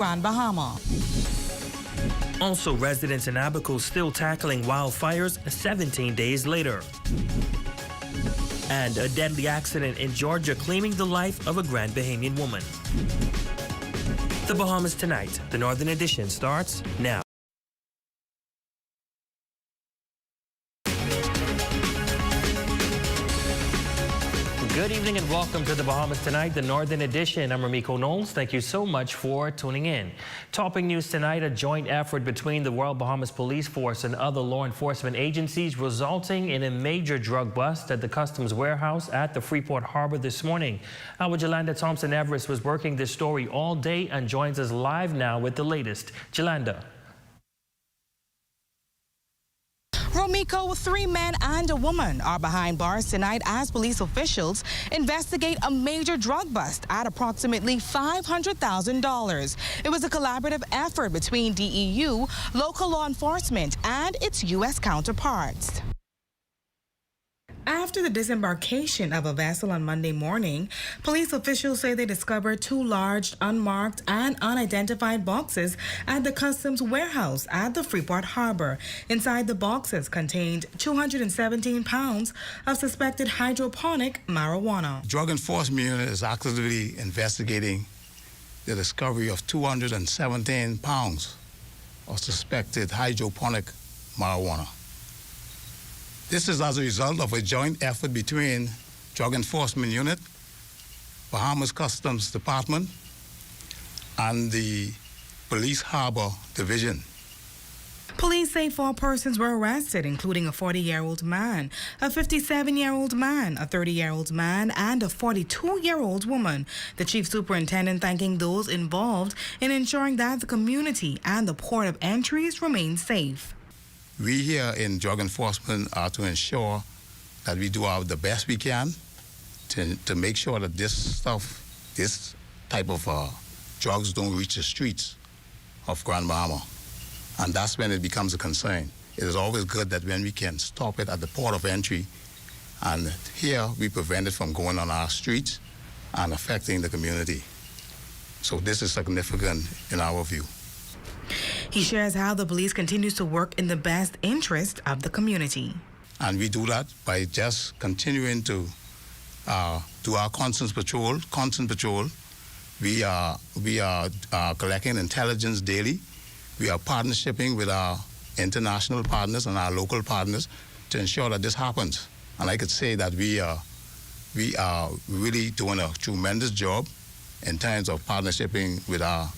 Grand Bahama. Also, residents in Abaco still tackling wildfires 17 days later. And a deadly accident in Georgia claiming the life of a Grand Bahamian woman. The Bahamas Tonight, the Northern Edition starts now. Good evening and welcome to the Bahamas Tonight, the Northern Edition. I'm Ramiko Knowles. Thank you so much for tuning in. Topping news tonight, a joint effort between the Royal Bahamas Police Force and other law enforcement agencies resulting in a major drug bust at the Customs warehouse at the Freeport Harbor this morning. Our Jolanda Thompson-Everest was working this story all day and joins us live now with the latest. Jolanda. Romiko, 3 men and a woman are behind bars tonight as police officials investigate a major drug bust at approximately $500,000. It was a collaborative effort between DEU, local law enforcement, and its U.S. counterparts. After the disembarkation of a vessel on Monday morning, police officials say they discovered 2 large, unmarked and unidentified boxes at the customs warehouse at the Freeport Harbor. Inside the boxes contained 217 pounds of suspected hydroponic marijuana. Drug Enforcement Unit is actively investigating the discovery of 217 pounds of suspected hydroponic marijuana. This is as a result of a joint effort between Drug Enforcement Unit, Bahamas Customs Department, and the Police Harbor Division. Police say 4 persons were arrested, including a 40-year-old man, a 57-year-old man, a 30-year-old man, and a 42-year-old woman. The chief superintendent thanking those involved in ensuring that the community and the port of entries remain safe. We here in drug enforcement are to ensure that we do the best we can to make sure that this type of drugs don't reach the streets of Grand Bahama. And that's when it becomes a concern. It is always good that when we can stop it at the port of entry, and here we prevent it from going on our streets and affecting the community. So this is significant in our view. He shares how the police continues to work in the best interest of the community. And we do that by just continuing to do our constant patrol. We are collecting intelligence daily. We are partnershiping with our international partners and our local partners to ensure that this happens. And I could say that we are really doing a tremendous job in terms of partnershiping with our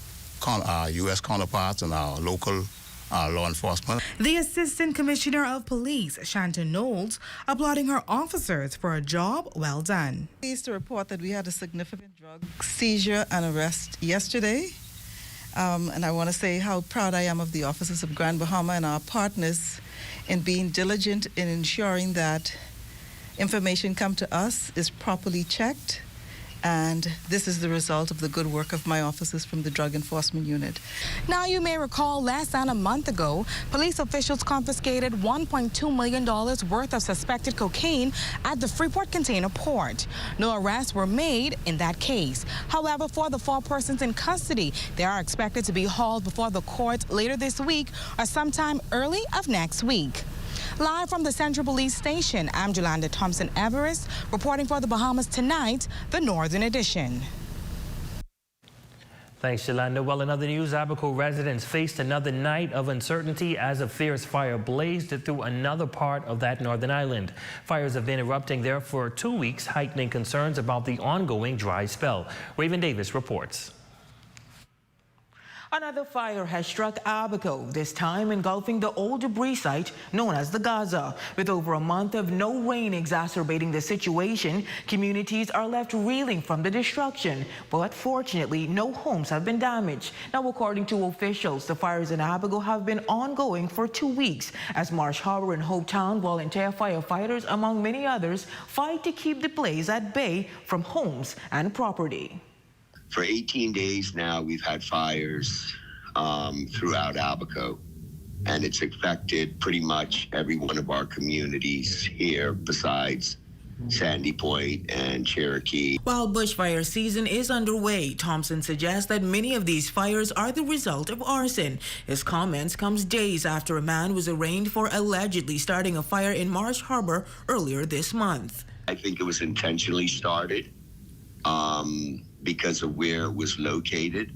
U.S. counterparts and our local law enforcement. The Assistant Commissioner of Police, Shanta Knowles, applauding her officers for a job well done. Pleased to report that we had a significant drug seizure and arrest yesterday. And I want to say how proud I am of the officers of Grand Bahama and our partners in being diligent in ensuring that information come to us is properly checked. And this is the result of the good work of my officers from the Drug Enforcement Unit. Now, you may recall less than a month ago, police officials confiscated $1.2 million worth of suspected cocaine at the Freeport Container Port. No arrests were made in that case. However, for the 4 persons in custody, they are expected to be hauled before the court later this week or sometime early of next week. Live from the Central Police Station, I'm Jolanda Thompson-Everest, reporting for the Bahamas Tonight, the Northern Edition. Thanks, Jolanda. Well, in other news, Abaco residents faced another night of uncertainty as a fierce fire blazed through another part of that northern island. Fires have been erupting there for 2 weeks, heightening concerns about the ongoing dry spell. Raven Davis reports. Another fire has struck Abaco, this time engulfing the old debris site known as the Gaza. With over a month of no rain exacerbating the situation, communities are left reeling from the destruction. But fortunately, no homes have been damaged. Now, according to officials, the fires in Abaco have been ongoing for 2 weeks as Marsh Harbor and Hopetown volunteer firefighters, among many others, fight to keep the blaze at bay from homes and property. For 18 days now, we've had fires throughout Abaco, and it's affected pretty much every one of our communities here besides Sandy Point and Cherokee. While bushfire season is underway, Thompson suggests that many of these fires are the result of arson. His comments comes days after a man was arraigned for allegedly starting a fire in Marsh Harbor earlier this month. I think it was intentionally started because of where it was located.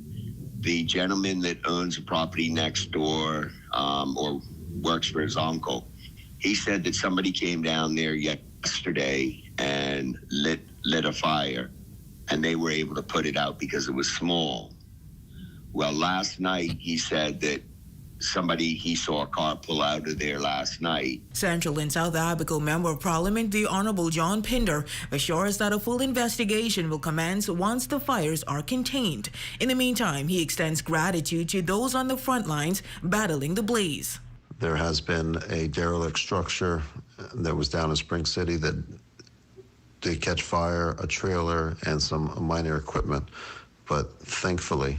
The gentleman that owns a property next door or works for his uncle, he said that somebody came down there yesterday and lit a fire, and they were able to put it out because it was small. Well, last night he said that he saw a car pull out of there last night. Central and South Abaco Member of Parliament, the Honorable John Pinder, assures that a full investigation will commence once the fires are contained. In the meantime, he extends gratitude to those on the front lines battling the blaze. There has been a derelict structure that was down in Spring City that did catch fire, a trailer, and some minor equipment. But thankfully,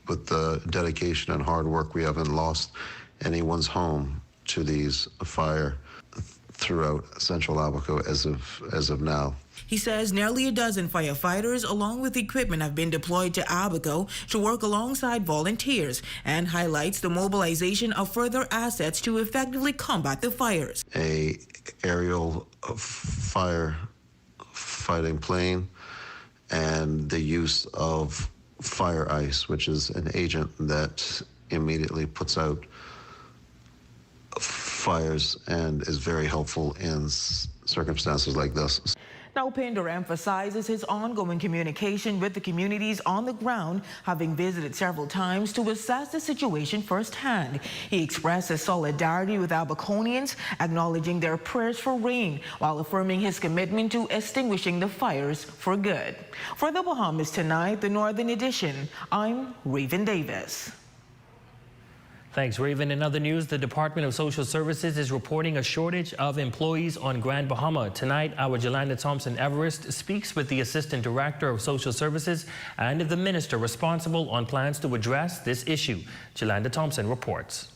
with the dedication and hard work, we haven't lost anyone's home to these fire throughout Central Abaco as of now. He says nearly a dozen firefighters along with equipment have been deployed to Abaco to work alongside volunteers, and highlights the mobilization of further assets to effectively combat the fires. A aerial fire fighting plane and the use of fire ice, which is an agent that immediately puts out fires and is very helpful in circumstances like this. Now, Pinder emphasizes his ongoing communication with the communities on the ground, having visited several times to assess the situation firsthand. He expresses solidarity with Abaconians, acknowledging their prayers for rain, while affirming his commitment to extinguishing the fires for good. For the Bahamas Tonight, the Northern Edition, I'm Raven Davis. Thanks, Raven. In other news, the Department of Social Services is reporting a shortage of employees on Grand Bahama. Tonight, our Jolanda Thompson-Everest speaks with the Assistant Director of Social Services and the Minister responsible on plans to address this issue. Jolanda Thompson reports.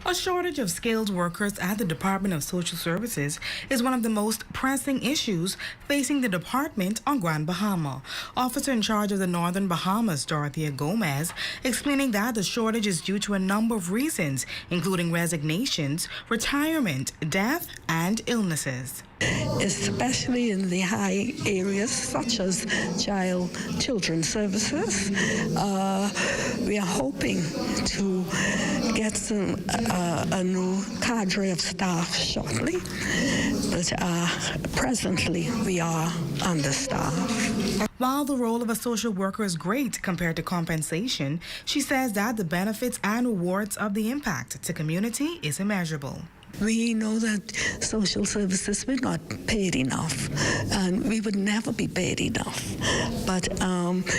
A shortage of skilled workers at the Department of Social Services is one of the most pressing issues facing the department on Grand Bahama. Officer in charge of the Northern Bahamas, Dorothea Gomez, explaining that the shortage is due to a number of reasons, including resignations, retirement, death, and illnesses. Especially in the high areas such as children's services. We are hoping to get a new cadre of staff shortly, but presently we are understaffed. While the role of a social worker is great compared to compensation, she says that the benefits and rewards of the impact to community is immeasurable. We know that social services were not paid enough, and we would never be paid enough. But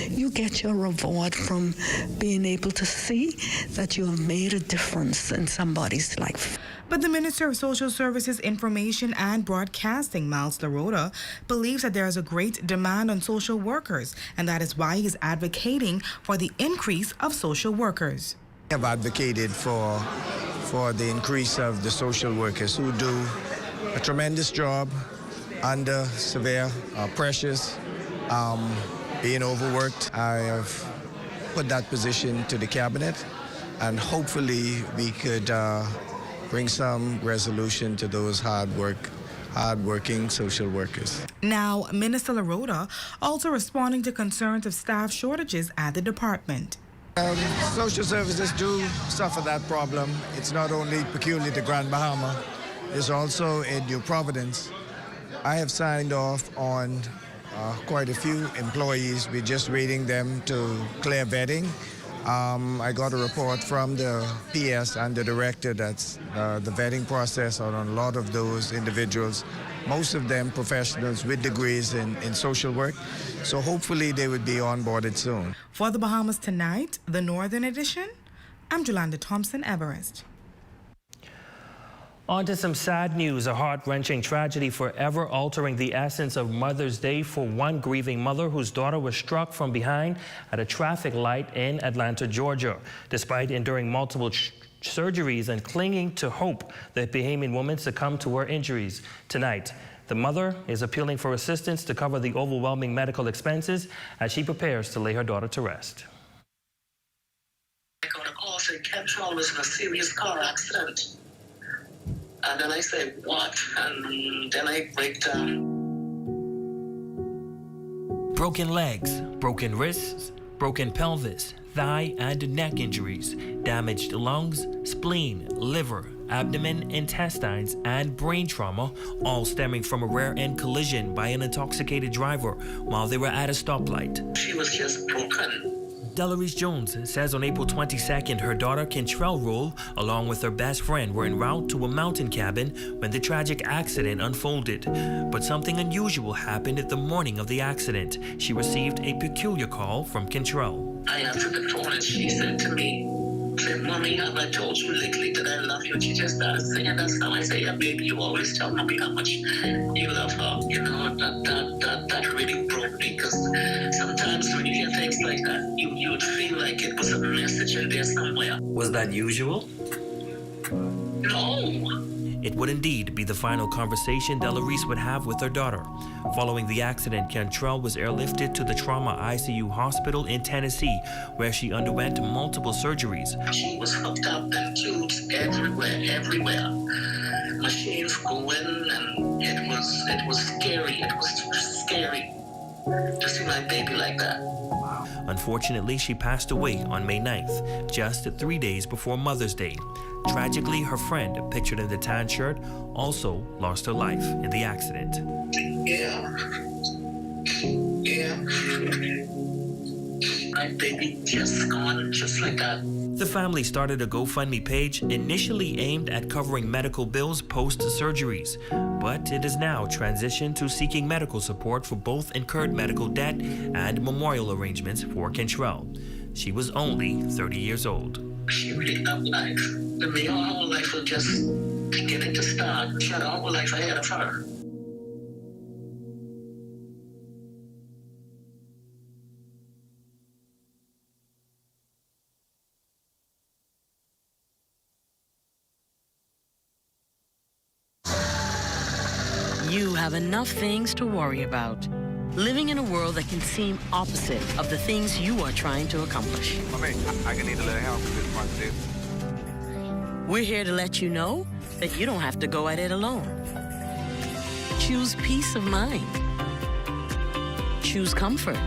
you get your reward from being able to see that you have made a difference in somebody's life. But the Minister of Social Services, Information and Broadcasting, Miles Larota, believes that there is a great demand on social workers, and that is why he is advocating for the increase of social workers. I have advocated for the increase of the social workers who do a tremendous job under severe pressures, being overworked. I have put that position to the cabinet, and hopefully we could bring some resolution to those hard-working social workers. Now, Minister Larota also responding to concerns of staff shortages at the department. Social services do suffer that problem. It's not only peculiar to Grand Bahama, it's also in New Providence. I have signed off on quite a few employees. We're just waiting them to clear vetting. I got a report from the PS and the director that's the vetting process on a lot of those individuals, most of them professionals with degrees in social work. So hopefully they would be onboarded soon. For the Bahamas Tonight, the Northern Edition, I'm Jolanda Thompson-Everest. On to some sad news, a heart-wrenching tragedy forever altering the essence of Mother's Day for one grieving mother whose daughter was struck from behind at a traffic light in Atlanta, Georgia. Despite enduring multiple surgeries and clinging to hope, the Bahamian woman succumbed to her injuries. Tonight, The mother is appealing for assistance to cover the overwhelming medical expenses as she prepares to lay her daughter to rest. I got a call saying Kentrell was in a serious car accident. And then I say, what? And then I break down. Broken legs, broken wrists, broken pelvis, thigh and neck injuries, damaged lungs, spleen, liver, abdomen, intestines, and brain trauma, all stemming from a rear-end collision by an intoxicated driver while they were at a stoplight. She was just broken. Delarice Jones says on April 22nd, her daughter Kentrell Roll, along with her best friend, were en route to a mountain cabin when the tragic accident unfolded. But something unusual happened at the morning of the accident. She received a peculiar call from Kentrell. I answered the phone and she said to me, Mommy, have I told you lately that I love you? And she just started singing that song. I say, yeah, baby, you always tell Mommy how much you love her. You know, that really broke me, because sometimes when you hear things like that, you would feel like it was a message in there somewhere. Was that usual? No. It would indeed be the final conversation Delarice would have with her daughter. Following the accident, Kentrell was airlifted to the trauma ICU hospital in Tennessee, where she underwent multiple surgeries. She was hooked up and tubes everywhere. Machines going, and it was scary. It was scary to see my baby like that. Unfortunately, she passed away on May 9th, just 3 days before Mother's Day. Tragically, her friend, pictured in the tan shirt, also lost her life in the accident. Yeah. My baby just gone, just like that. The family started a GoFundMe page initially aimed at covering medical bills post-surgeries, but it has now transitioned to seeking medical support for both incurred medical debt and memorial arrangements for Kentrell. She was only 30 years old. She really loved life. To me, her whole life was just beginning to start. She had a whole life ahead of her. You have enough things to worry about. Living in a world that can seem opposite of the things you are trying to accomplish. I can need a little help with this one, too. We're here to let you know that you don't have to go at it alone. Choose peace of mind. Choose comfort.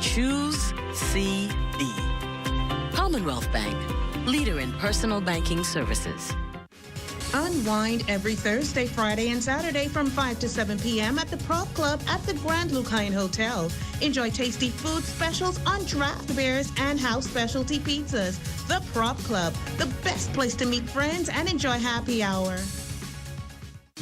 Choose CB. Commonwealth Bank, leader in personal banking services. Unwind every Thursday, Friday, and Saturday from 5 to 7 p.m. at the Prop Club at the Grand Lucine Hotel. Enjoy tasty food specials on draft beers and house specialty pizzas. The Prop Club, the best place to meet friends and enjoy happy hour.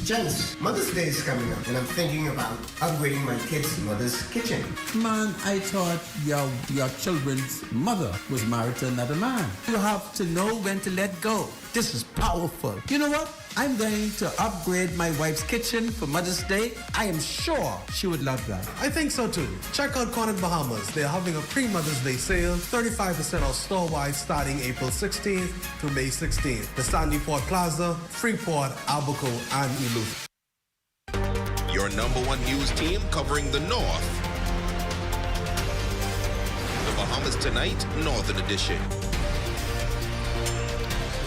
Gents, Mother's Day is coming up, and I'm thinking about upgrading my kids' mother's kitchen. Man, I thought your children's mother was married to another man. You have to know when to let go. This is powerful. You know what? I'm going to upgrade my wife's kitchen for Mother's Day. I am sure she would love that. I think so too. Check out Cornet Bahamas. They're having a pre-Mother's Day sale, 35% off store-wide starting April 16th to May 16th. The Sandy Port Plaza, Freeport, Albuquerque, and Duluth. Your #1 news team covering the North. The Bahamas Tonight, Northern Edition.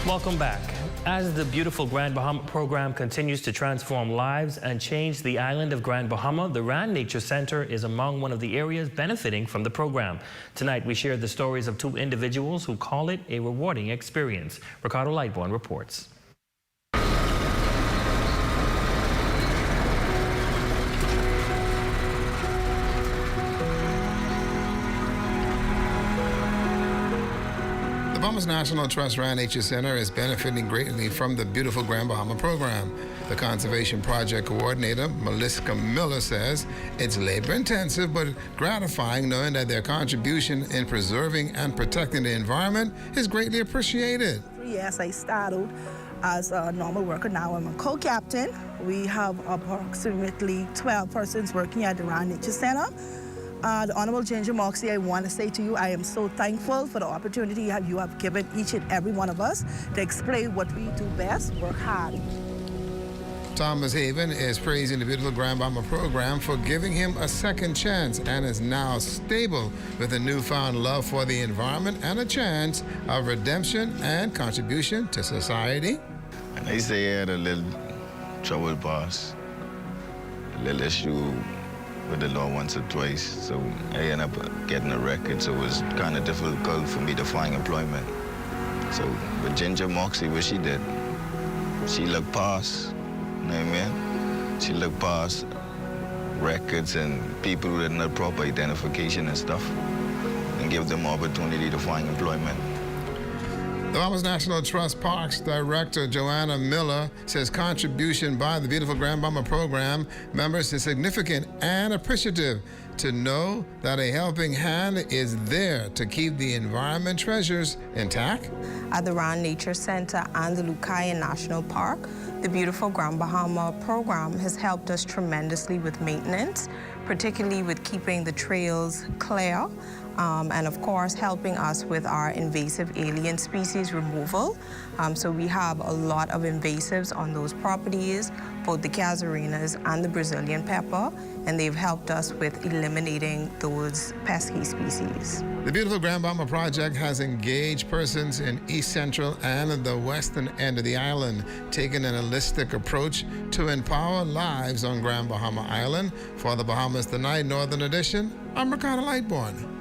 Welcome back. As the beautiful Grand Bahama program continues to transform lives and change the island of Grand Bahama, the Rand Nature Center is among one of the areas benefiting from the program. Tonight, we share the stories of 2 individuals who call it a rewarding experience. Ricardo Lightborn reports. The Bahamas National Trust Rand Nature Center is benefiting greatly from the beautiful Grand Bahama program. The Conservation Project Coordinator, Melissa Miller, says it's labor-intensive but gratifying knowing that their contribution in preserving and protecting the environment is greatly appreciated. Yes, I started as a normal worker. Now I'm a co-captain. We have approximately 12 persons working at the Rand Nature Center. The Honorable Ginger Moxie, I want to say to you, I am so thankful for the opportunity you have given each and every one of us to explain what we do best, work hard. Thomas Haven is praising the beautiful Grand Bahama program for giving him a second chance and is now stable with a newfound love for the environment and a chance of redemption and contribution to society. And they say he had a little trouble, boss. A little issue with the law once or twice, so I ended up getting a record, so it was kind of difficult for me to find employment. So with Ginger Moxie, what she did, she looked past, you know what I mean? She looked past records and people who didn't have proper identification and stuff and give them opportunity to find employment. The Bahamas National Trust Parks Director Joanna Miller says contribution by the beautiful Grand Bahama program members is significant and appreciative to know that a helping hand is there to keep the environment treasures intact. At the Rand Nature Center and the Lucayan National Park, the beautiful Grand Bahama program has helped us tremendously with maintenance, particularly with keeping the trails clear, and of course helping us with our invasive alien species removal. So we have a lot of invasives on those properties, both the casuarinas and the Brazilian pepper, and they've helped us with eliminating those pesky species. The beautiful Grand Bahama project has engaged persons in East Central and the western end of the island, taking an holistic approach to empower lives on Grand Bahama Island. For the Bahamas Tonight Northern Edition, I'm Ricardo Lightbourne.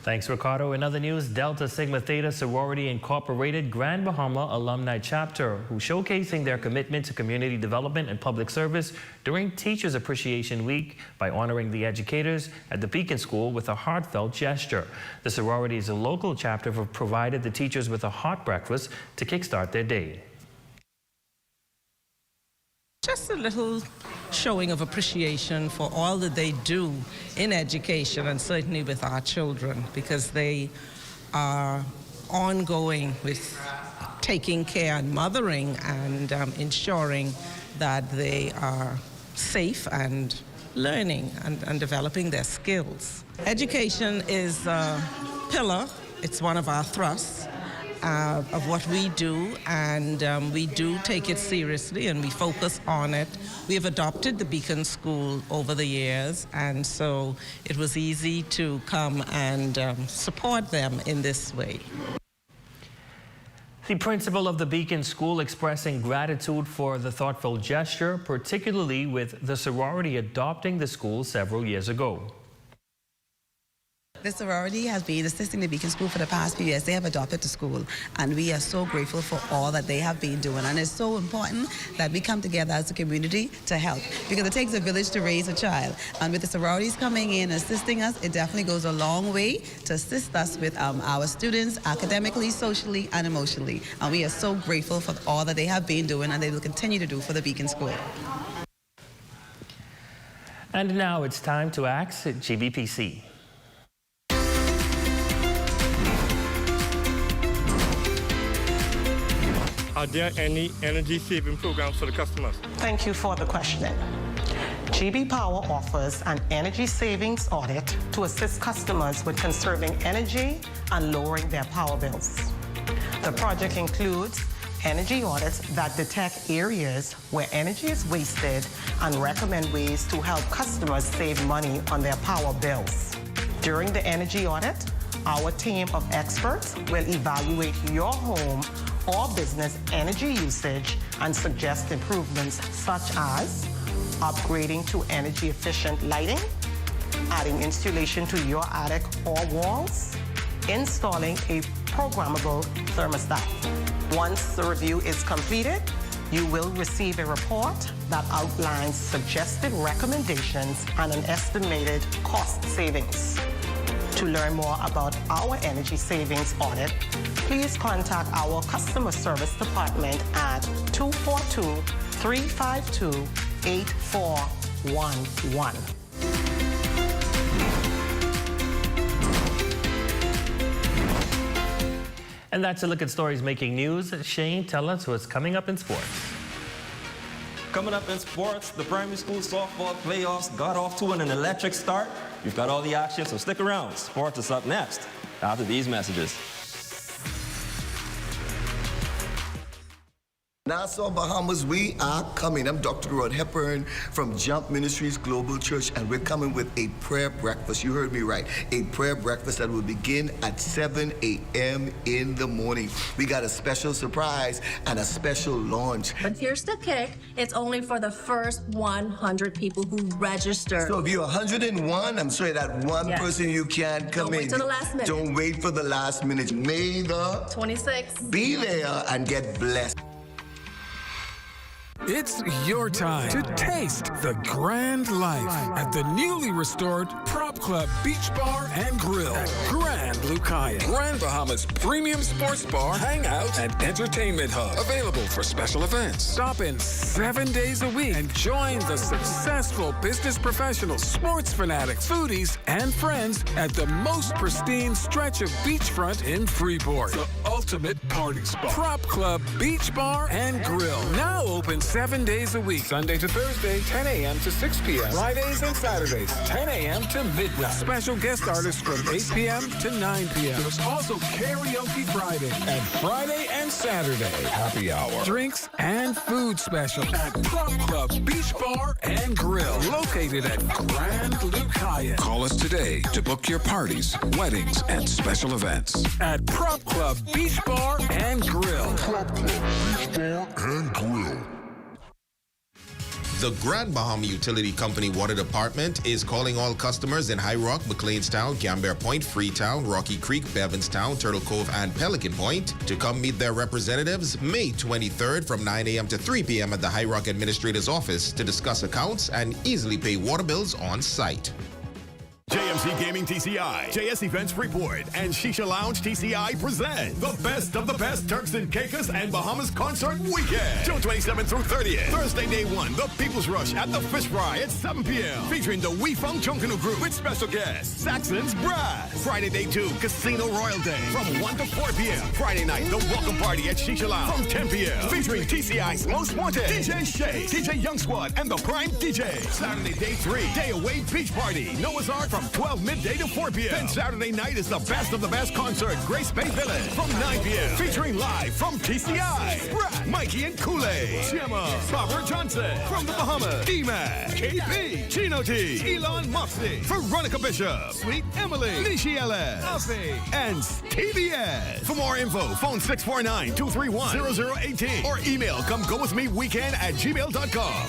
Thanks, Ricardo. In other news, Delta Sigma Theta Sorority Incorporated Grand Bahama Alumni Chapter, who showcasing their commitment to community development and public service during Teachers Appreciation Week by honoring the educators at the Beacon School with a heartfelt gesture. The sorority is a local chapter for provided the teachers with a hot breakfast to kickstart their day. Just a little showing of appreciation for all that they do in education and certainly with our children, because they are ongoing with taking care and mothering and ensuring that they are safe and learning and developing their skills. Education is a pillar. It's one of our thrusts of what we do, and we do take it seriously and we focus on it. We have adopted the Beacon School over the years, and so it was easy to come and support them in this way. The principal of the Beacon School expressing gratitude for the thoughtful gesture, particularly with the sorority adopting the school several years ago. The sorority has been assisting the Beacon School for the past few years. They have adopted the school, and we are so grateful for all that they have been doing. And it's so important that we come together as a community to help, because it takes a village to raise a child. And with the sororities coming in, assisting us, it definitely goes a long way to assist us with our students academically, socially, and emotionally. And we are so grateful for all that they have been doing and they will continue to do for the Beacon School. And now it's time to ask GBPC. Are there any energy-saving programs for the customers? Thank you for the question. GB Power offers an energy savings audit to assist customers with conserving energy and lowering their power bills. The project includes energy audits that detect areas where energy is wasted and recommend ways to help customers save money on their power bills. During the energy audit, our team of experts will evaluate your home or business energy usage and suggest improvements such as upgrading to energy-efficient lighting, adding insulation to your attic or walls, installing a programmable thermostat. Once the review is completed, you will receive a report that outlines suggested recommendations and an estimated cost savings. To learn more about our energy savings audit, please contact our customer service department at 242-352-8411. And that's a look at stories making news. Shane, tell us what's coming up in sports. Coming up in sports, the primary school softball playoffs got off to an electric start. We've got all the action, so stick around. Sports is up next after these messages. Nassau, Bahamas, we are coming. I'm Dr. Rod Hepburn from Jump Ministries Global Church, and we're coming with a prayer breakfast. You heard me right. A prayer breakfast that will begin at 7 a.m. in the morning. We got a special surprise and a special launch. But here's the kick. It's only for the first 100 people who register. So if you're 101, I'm sorry, that one person you can't come in. Don't wait till the last minute. Don't wait for the last minute. May the 26. Be there and get blessed. It's your time to taste the grand life at the newly restored Prop Club Beach Bar and Grill at Grand Lucayan, Grand Bahamas premium sports bar, hangout, and entertainment hub. Available for special events. Stop in 7 days a week and join the successful business professionals, sports fanatics, foodies, and friends at the most pristine stretch of beachfront in Freeport. The ultimate party spot. Prop Club Beach Bar and Grill. Now open 7 days a week. Sunday to Thursday, 10 a.m. to 6 p.m. Fridays and Saturdays, 10 a.m. to midnight. Special guest artists from 8 p.m. to 9 p.m. There's also Karaoke Friday and Friday and Saturday happy hour. Drinks and food special at Prop Club Beach Bar and Grill, located at Grand Lucayan. Call us today to book your parties, weddings, and special events. At Prop Club Beach Bar and Grill. Prop Club Beach Bar and Grill. The Grand Bahama Utility Company Water Department is calling all customers in High Rock, McLeanstown, Gambier Point, Freetown, Rocky Creek, Bevanstown, Turtle Cove, and Pelican Point to come meet their representatives May 23rd from 9 a.m. to 3 p.m. at the High Rock Administrator's Office to discuss accounts and easily pay water bills on site. JMC Gaming TCI, JS Events Freeport, and Shisha Lounge TCI present the best of the best Turks and Caicos and Bahamas concert weekend. June 27th through 30th. Thursday, day 1, the People's Rush at the Fish Fry at 7 p.m. Featuring the We Funk Chunkanu Group with special guests, Saxon's Brass. Friday, day 2, Casino Royal Day from 1 to 4 p.m. Friday night, the Welcome Party at Shisha Lounge from 10 p.m. Featuring TCI's Most Wanted, DJ Shay, DJ Young Squad, and the Prime DJ. Saturday, day 3, Day Away Beach Party. Noah's Ark from 12 midday to 4 p.m. Then Saturday night is the best of the best concert, Grace Bay Village, from 9 p.m. Featuring live from TCI, Brad, Mikey and Kool-Aid, Gemma, Robert Johnson, from the Bahamas, D-Mac, KP, Chino T, Elon Moxley, Veronica Bishop, Sweet Emily, Nishi Ellis, Afi, and Stevie S. For more info, phone 649-231-0018 or email comegowithmeweekend@gmail.com.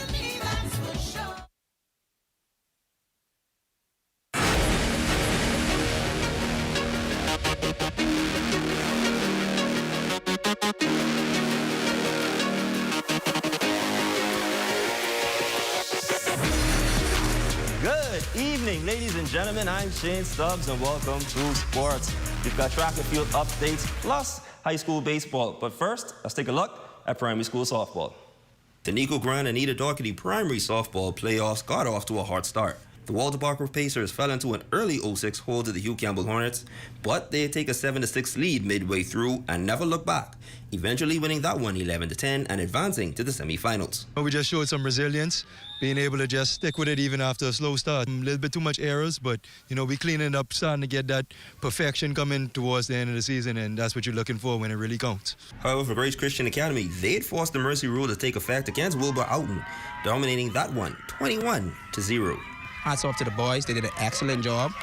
Good evening, ladies and gentlemen. I'm Shane Stubbs, and welcome to Sports. We've got track and field updates, plus high school baseball. But first, let's take a look at primary school softball. The Nico Grand and Anita Doherty primary softball playoffs got off to a hot start. The Walter Parker Pacers fell into an early 0-6 hold to the Hugh Campbell Hornets, but they take a 7-6 lead midway through and never looked back, eventually winning that one 11-10 and advancing to the semifinals. We just showed some resilience, being able to just stick with it even after a slow start. A little bit too much errors, but we cleaning it up, starting to get that perfection coming towards the end of the season, and that's what you're looking for when it really counts. However, for Grace Christian Academy, they'd forced the mercy rule to take effect against Wilbur Oughton, dominating that one 21-0. Hats off to the boys. They did an excellent job,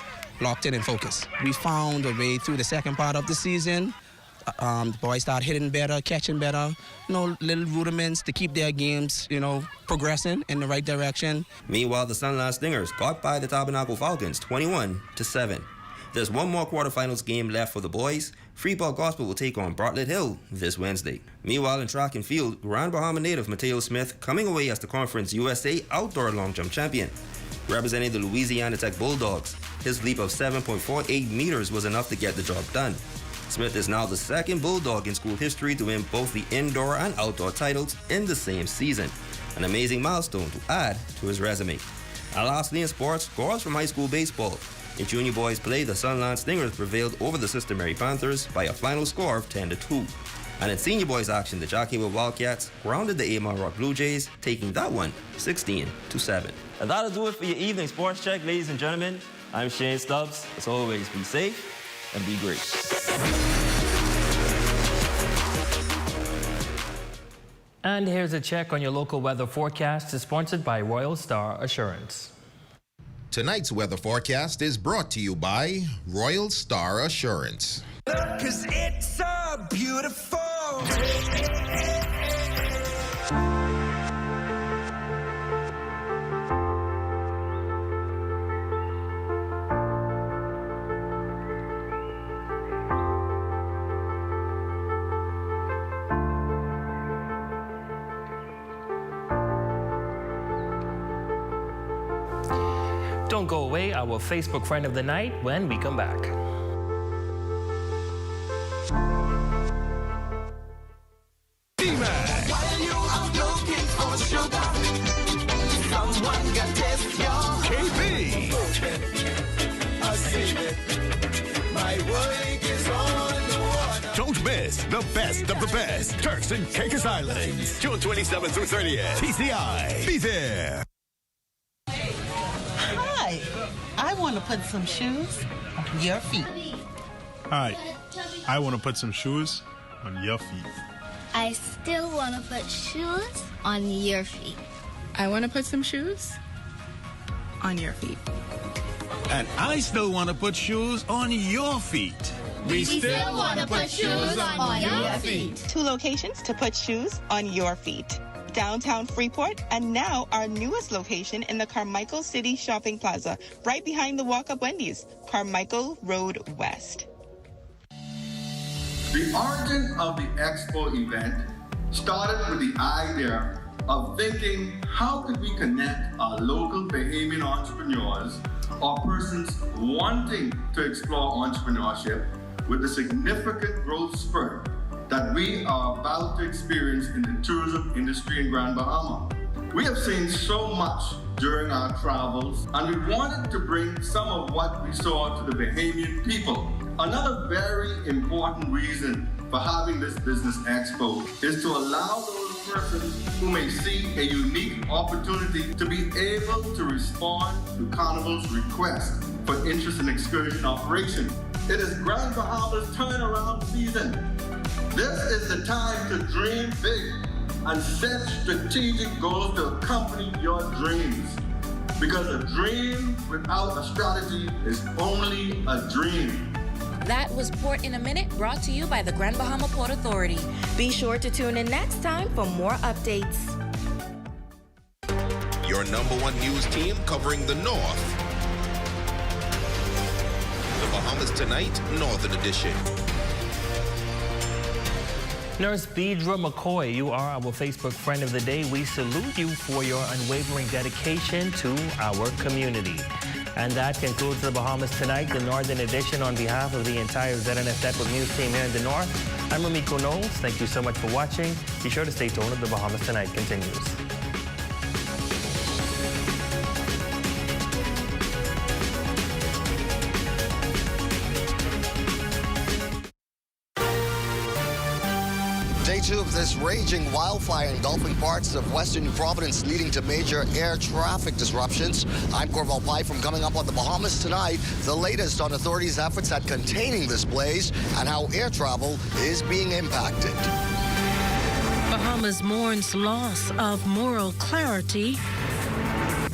locked in and focused. We found a way through the second part of the season. The boys started hitting better, catching better, little rudiments to keep their games, progressing in the right direction. Meanwhile, the Sunland Stingers got by the Tabernacle Falcons 21-7. There's one more quarterfinals game left for the boys. Freeport Gospel will take on Bartlett Hill this Wednesday. Meanwhile, in track and field, Grand Bahama native Mateo Smith coming away as the Conference USA Outdoor Long Jump Champion. Representing the Louisiana Tech Bulldogs, his leap of 7.48 meters was enough to get the job done. Smith is now the second Bulldog in school history to win both the indoor and outdoor titles in the same season. An amazing milestone to add to his resume. And lastly in sports, scores from high school baseball. In junior boys play, the Sunland Stingers prevailed over the Sister Mary Panthers by a final score of 10-2. And in senior boys action, the Jockeyville Wildcats grounded the Amon Rock Blue Jays, taking that one 16-7. And that'll do it for your evening sports check, ladies and gentlemen. I'm Shane Stubbs. As always, be safe and be great. And here's a check on your local weather forecast. It's sponsored by Royal Star Assurance. Tonight's weather forecast is brought to you by Royal Star Assurance. 'Cause it's so beautiful. Don't go away, our Facebook friend of the night when we come back. While you are looking for sugar, someone can test your KB. I see it. My work is on the water. Don't miss the best of the best. Turks and Caicos Islands. June 27th through 30th. TCI. Be there. Hi, I want to put some shoes on your feet. Hi, I want to put some shoes on your feet. I still want to put shoes on your feet. I want to put some shoes on your feet. And I still want to put shoes on your feet. We still want to put shoes on your feet. 2 locations to put shoes on your feet. Downtown Freeport, and now our newest location in the Carmichael City Shopping Plaza, right behind the Walk-Up Wendy's, Carmichael Road West. The origin of the Expo event started with the idea of thinking, how could we connect our local Bahamian entrepreneurs or persons wanting to explore entrepreneurship with the significant growth spurt that we are about to experience in the tourism industry in Grand Bahama. We have seen so much during our travels, and we wanted to bring some of what we saw to the Bahamian people. Another very important reason for having this business expo is to allow those persons who may see a unique opportunity to be able to respond to Carnival's request for interest in excursion operation. It is Grand Bahama's turnaround season. This is the time to dream big and set strategic goals to accompany your dreams. Because a dream without a strategy is only a dream. That was Port in a Minute, brought to you by the Grand Bahama Port Authority. Be sure to tune in next time for more updates. Your #1 news team covering the North. The Bahamas Tonight, Northern Edition. Nurse Beedra McCoy, you are our Facebook friend of the day. We salute you for your unwavering dedication to our community. And that concludes the Bahamas Tonight, the Northern Edition. On behalf of the entire ZNS Network News team here in the North, I'm Ramiko Knowles. Thank you so much for watching. Be sure to stay tuned as the Bahamas Tonight continues. Day 2 of this raging wildfire engulfing parts of western New Providence, leading to major air traffic disruptions. I'm Corval Pai from Coming Up on the Bahamas Tonight, the latest on authorities' efforts at containing this blaze and how air travel is being impacted. Bahamas mourns loss of moral clarity,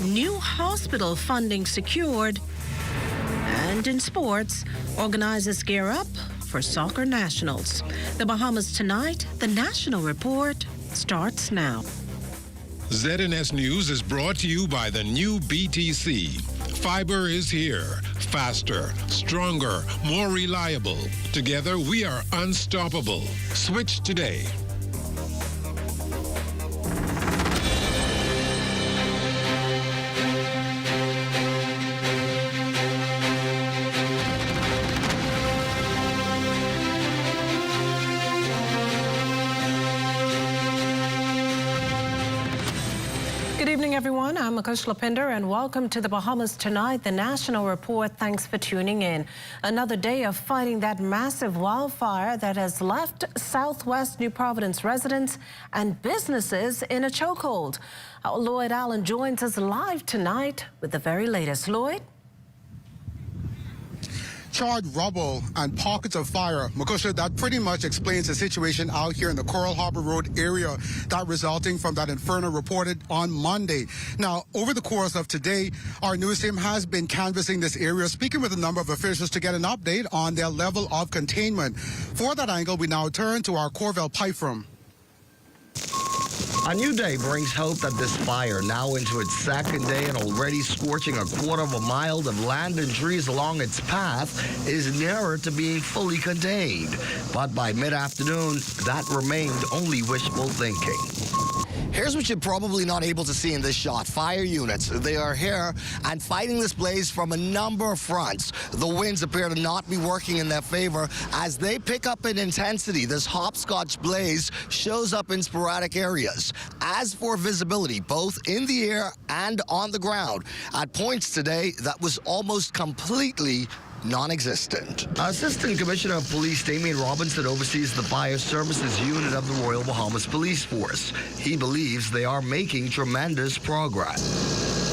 new hospital funding secured, and in sports, organizers gear up for soccer nationals. The Bahamas Tonight, the National Report, starts now. ZNS News is brought to you by the new BTC. Fiber is here. Faster, stronger, more reliable. Together, we are unstoppable. Switch today. Good evening, everyone. I'm Akush Lapinder, and welcome to the Bahamas Tonight, the National Report. Thanks for tuning in. Another day of fighting that massive wildfire that has left southwest New Providence residents and businesses in a chokehold. Our Lloyd Allen joins us live tonight with the very latest. Lloyd? charred rubble and pockets of fire. Makusha, that pretty much explains the situation out here in the Coral Harbor Road area that resulting from that inferno reported on Monday. Now, over the course of today, our news team has been canvassing this area, speaking with a number of officials to get an update on their level of containment. For that angle, we now turn to our Corvell Pythram. A new day brings hope that this fire, now into its second day and already scorching a quarter of a mile of land and trees along its path, is nearer to being fully contained. But by mid-afternoon, that remained only wishful thinking. Here's what you're probably not able to see in this shot. Fire units. They are here and fighting this blaze from a number of fronts. The winds appear to not be working in their favor as they pick up in intensity. This hopscotch blaze shows up in sporadic areas. As for visibility, both in the air and on the ground, at points today that was almost completely non-existent. Assistant Commissioner of Police Damien Robinson oversees the Fire Services Unit of the Royal Bahamas Police Force. He believes they are making tremendous progress.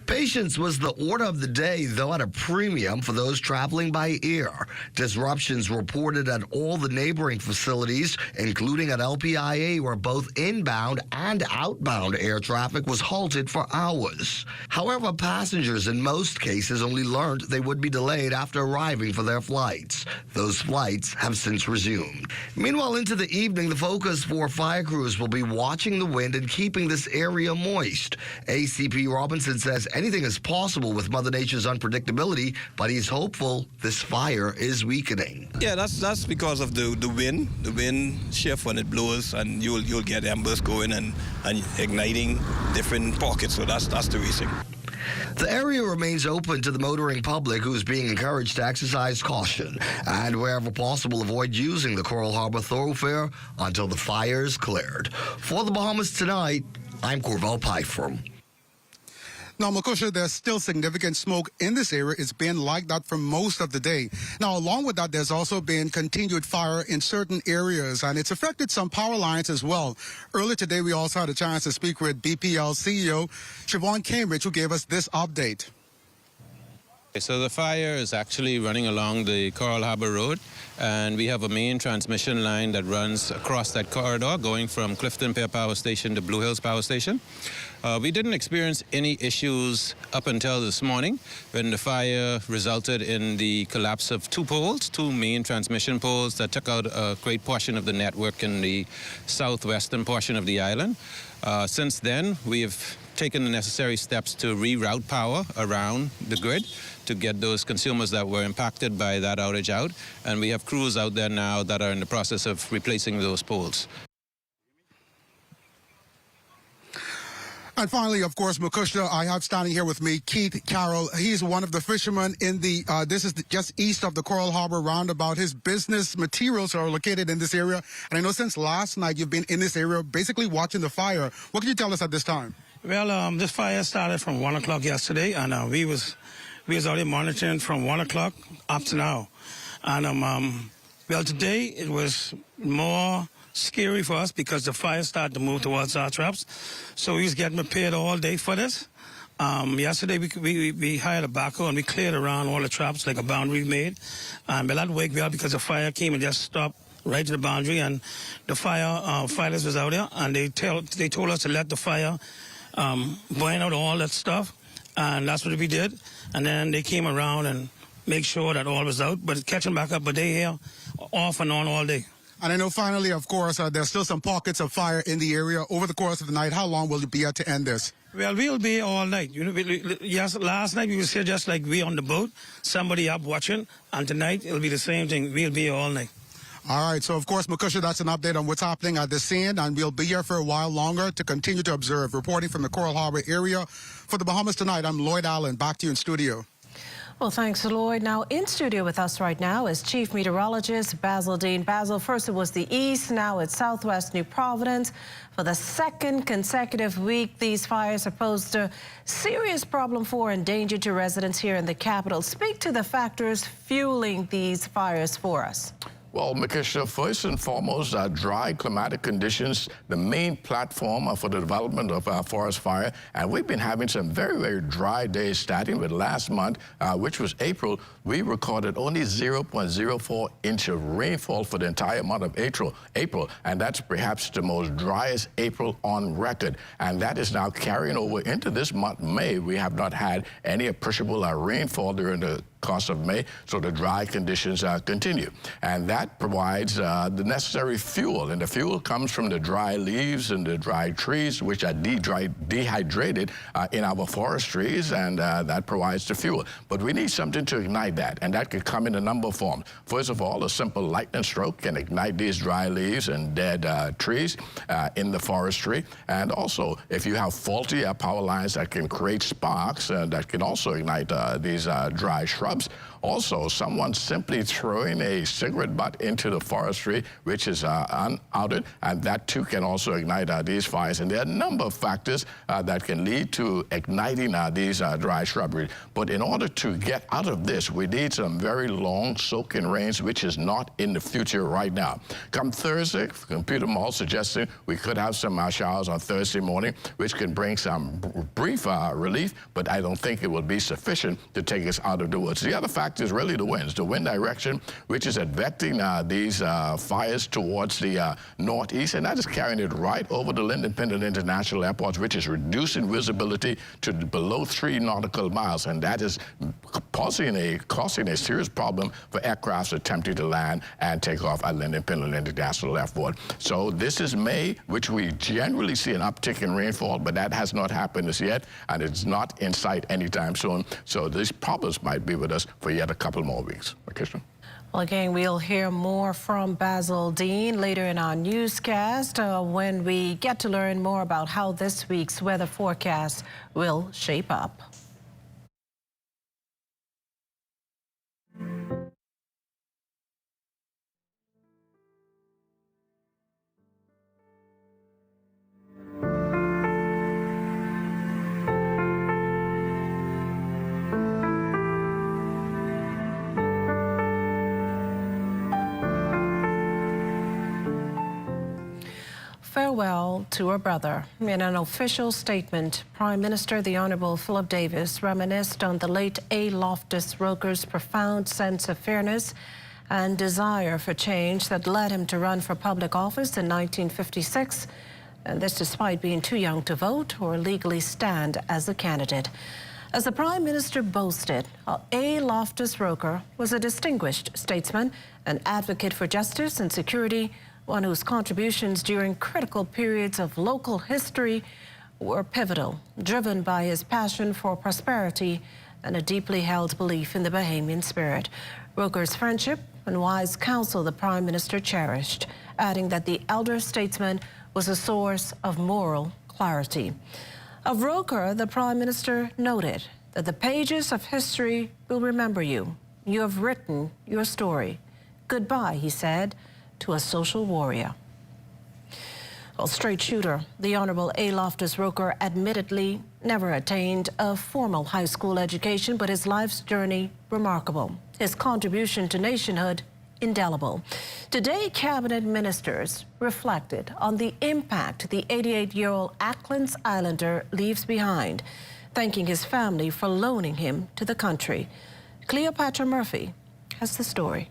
Patience was the order of the day, though at a premium for those traveling by air. Disruptions reported at all the neighboring facilities, including at LPIA, where both inbound and outbound air traffic was halted for hours. However, passengers in most cases only learned they would be delayed after arriving for their flights. Those flights have since resumed. Meanwhile, into the evening, the focus for fire crews will be watching the wind and keeping this area moist. ACP Robinson says anything is possible with Mother Nature's unpredictability, but he's hopeful this fire is weakening. Yeah, that's because of the wind. The wind shift when it blows, and you'll get embers going and igniting different pockets. So that's the reason. The area remains open to the motoring public, who is being encouraged to exercise caution and, wherever possible, avoid using the Coral Harbor thoroughfare until the fire is cleared. For the Bahamas Tonight, I'm Corvell Pythram. Now, Makusha, there's still significant smoke in this area. It's been like that for most of the day. Now, along with that, there's also been continued fire in certain areas, and it's affected some power lines as well. Earlier today, we also had a chance to speak with BPL CEO Siobhan Cambridge, who gave us this update. So the fire is actually running along the Coral Harbor Road, and we have a main transmission line that runs across that corridor going from Clifton Pier Power Station to Blue Hills Power Station. We didn't experience any issues up until this morning when the fire resulted in the collapse of two main transmission poles that took out a great portion of the network in the southwestern portion of the island. Since then, we have taken the necessary steps to reroute power around the grid to get those consumers that were impacted by that outage out. And we have crews out there now that are in the process of replacing those poles. And finally, of course, Makusha, I have standing here with me Keith Carroll. He's one of the fishermen in the, this is just east of the Coral Harbor roundabout. His business materials are located in this area. And I know since last night you've been in this area basically watching the fire. What can you tell us at this time? Well, this fire started from 1 o'clock yesterday, and we was already monitoring from 1 o'clock up to now. And, well, today it was more scary for us because the fire started to move towards our traps. So we was getting prepared all day for this. Yesterday we hired a backhoe and we cleared around all the traps like a boundary made. But that wake well because the fire came and just stopped right to the boundary, and the fighters was out there, and they told us to let the fire burn out all that stuff, and that's what we did. And then they came around and make sure that all was out, but it's catching back up. But they here off and on all day. And I know finally, of course, there's still some pockets of fire in the area over the course of the night. How long will it be to end this? Well, we'll be all night. You know, yes, last night we was here just like we on the boat, somebody up watching, and tonight it'll be the same thing. We'll be all night. All right. So, of course, Makusha, that's an update on what's happening at the scene, and we'll be here for a while longer to continue to observe. Reporting from the Coral Harbor area for the Bahamas Tonight, I'm Lloyd Allen. Back to you in studio. Well, thanks, Lloyd. Now, in studio with us right now is Chief Meteorologist Basil Dean. Basil, first it was the east, now it's southwest New Providence. For the second consecutive week, these fires have posed a serious problem for and danger to residents here in the capital. Speak to the factors fueling these fires for us. Well, Makisha, first and foremost, dry climatic conditions, the main platform for the development of forest fire. And we've been having some very, very dry days, starting with last month, which was April. We recorded only 0.04 inch of rainfall for the entire month of April. And that's perhaps the most driest April on record. And that is now carrying over into this month, May. We have not had any appreciable rainfall during the course of May, so the dry conditions continue. And that provides the necessary fuel, and the fuel comes from the dry leaves and the dry trees, which are dehydrated in our forestries, and that provides the fuel. But we need something to ignite that, and that could come in a number of forms. First of all, a simple lightning stroke can ignite these dry leaves and dead trees in the forestry. And also, if you have faulty power lines that can create sparks, that can also ignite these dry shrubs. Also, someone simply throwing a cigarette butt into the forestry, which is unouted, and that too can also ignite these fires. And there are a number of factors that can lead to igniting these dry shrubbery. But in order to get out of this, we need some very long soaking rains, which is not in the future right now. Come Thursday, computer model suggesting we could have some showers on Thursday morning, which can bring some brief relief, but I don't think it will be sufficient to take us out of the woods. The other factor is really the winds, the wind direction, which is advecting these fires towards the northeast, and that is carrying it right over the Lynden Pendleton International Airport, which is reducing visibility to below 3 nautical miles, and that is causing a serious problem for aircrafts attempting to land and take off at Lynden Pendleton International Airport. So this is May, which we generally see an uptick in rainfall, but that has not happened as yet, and it's not in sight anytime soon. So these problems might be with us for yet a couple more weeks. Makisha? Well, again, we'll hear more from Basil Dean later in our newscast when we get to learn more about how this week's weather forecast will shape up. Farewell to a brother. In an official statement, Prime Minister the Honourable Philip Davis reminisced on the late A. Loftus Roker's profound sense of fairness and desire for change that led him to run for public office in 1956, and this despite being too young to vote or legally stand as a candidate. As the Prime Minister boasted, A. Loftus Roker was a distinguished statesman, an advocate for justice and security, one whose contributions during critical periods of local history were pivotal, driven by his passion for prosperity and a deeply held belief in the Bahamian spirit. Roker's friendship and wise counsel the Prime Minister cherished, adding that the elder statesman was a source of moral clarity. Of Roker, the Prime Minister noted that the pages of history will remember you. You have written your story. Goodbye, he said, to a social warrior. Well, straight shooter, the Honourable A. Loftus Roker admittedly never attained a formal high school education, but his life's journey remarkable. His contribution to nationhood indelible. Today, cabinet ministers reflected on the impact the 88-year-old Acklins Islander leaves behind, thanking his family for loaning him to the country. Cleopatra Murphy has the story.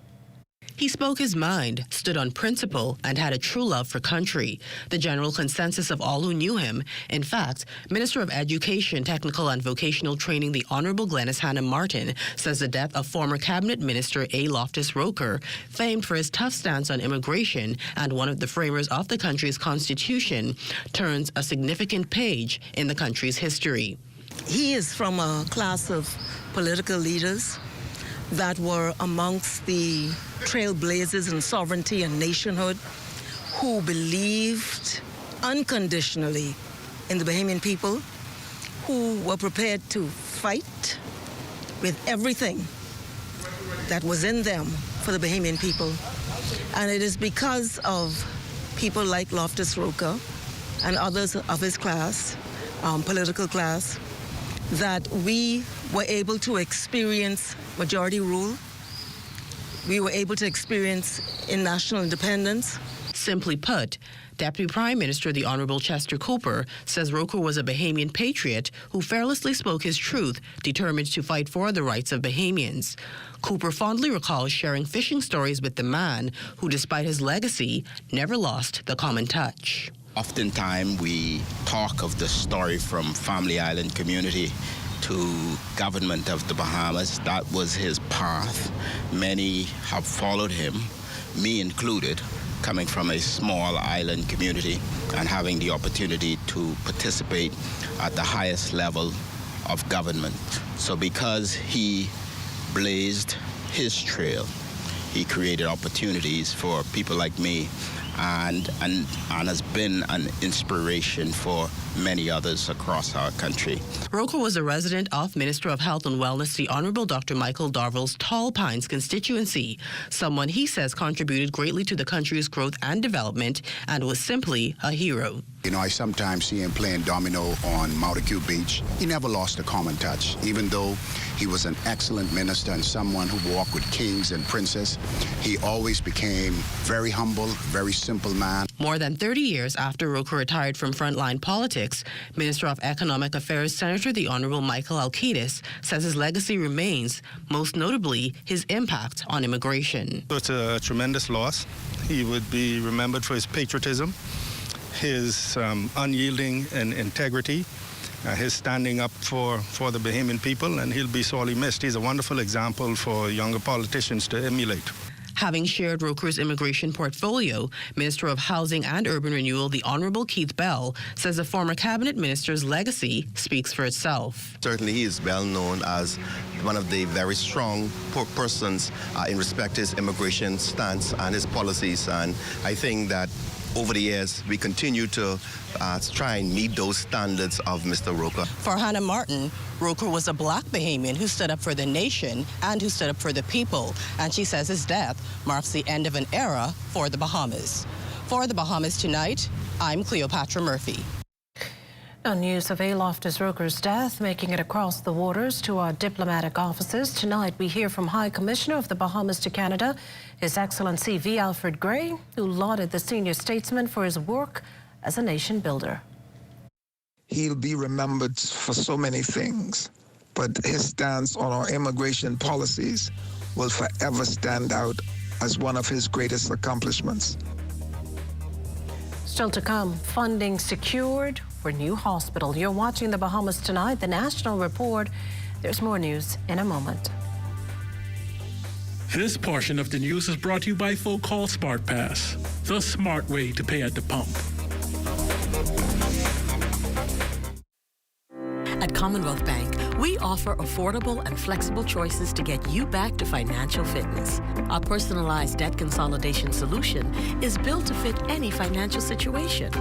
He spoke his mind, stood on principle, and had a true love for country, the general consensus of all who knew him. In fact, Minister of Education, Technical and Vocational Training, the Honourable Glenys Hanna-Martin, says the death of former Cabinet Minister A. Loftus Roker, famed for his tough stance on immigration and one of the framers of the country's constitution, turns a significant page in the country's history. He is from a class of political leaders that were amongst the trailblazers in sovereignty and nationhood, who believed unconditionally in the Bahamian people, who were prepared to fight with everything that was in them for the Bahamian people. And it is because of people like Loftus Roker and others of his class, political class, that we were able to experience majority rule, we were able to experience in national independence. Simply put, Deputy Prime Minister the Honourable Chester Cooper says Roker was a Bahamian patriot who fearlessly spoke his truth, determined to fight for the rights of Bahamians. Cooper fondly recalls sharing fishing stories with the man who, despite his legacy, never lost the common touch. Oftentimes we talk of the story from Family Island community to government of the Bahamas. That was his path. Many have followed him, me included, coming from a small island community and having the opportunity to participate at the highest level of government. So because he blazed his trail, he created opportunities for people like me and has been an inspiration for many others across our country. Roker was a resident of Minister of Health and Wellness, the Honourable Dr. Michael Darville's Tall Pines constituency, someone he says contributed greatly to the country's growth and development and was simply a hero. You know, I sometimes see him playing domino on Mauticue Beach. He never lost a common touch, even though he was an excellent minister and someone who walked with kings and princes. He always became very humble, very simple man. More than 30 years after Roker retired from frontline politics, Minister of Economic Affairs Senator the Honourable Michael Alkidis says his legacy remains, most notably his impact on immigration. It's a tremendous loss. He would be remembered for his patriotism, his unyielding and integrity, his standing up for the Bahamian people, and he'll be sorely missed. He's a wonderful example for younger politicians to emulate. Having shared Roker's immigration portfolio, Minister of Housing and Urban Renewal, the Honourable Keith Bell, says the former cabinet minister's legacy speaks for itself. Certainly he is well known as one of the very strong persons in respect to his immigration stance and his policies, and I think that over the years, we continue to try and meet those standards of Mr. Roker. For Hannah Martin, Roker was a black Bahamian who stood up for the nation and who stood up for the people. And she says his death marks the end of an era for the Bahamas. For the Bahamas Tonight, I'm Cleopatra Murphy. Now, news of Loftus Roker's death making it across the waters to our diplomatic offices. Tonight, we hear from High Commissioner of the Bahamas to Canada, His Excellency V. Alfred Gray, who lauded the senior statesman for his work as a nation builder. He'll be remembered for so many things, but his stance on our immigration policies will forever stand out as one of his greatest accomplishments. Still to come, funding secured for new hospital. You're watching the Bahamas Tonight, the National Report. There's more news in a moment. This portion of the news is brought to you by FoCall Smart Pass, the smart way to pay at the pump. At Commonwealth Bank, we offer affordable and flexible choices to get you back to financial fitness. Our personalized debt consolidation solution is built to fit any financial situation.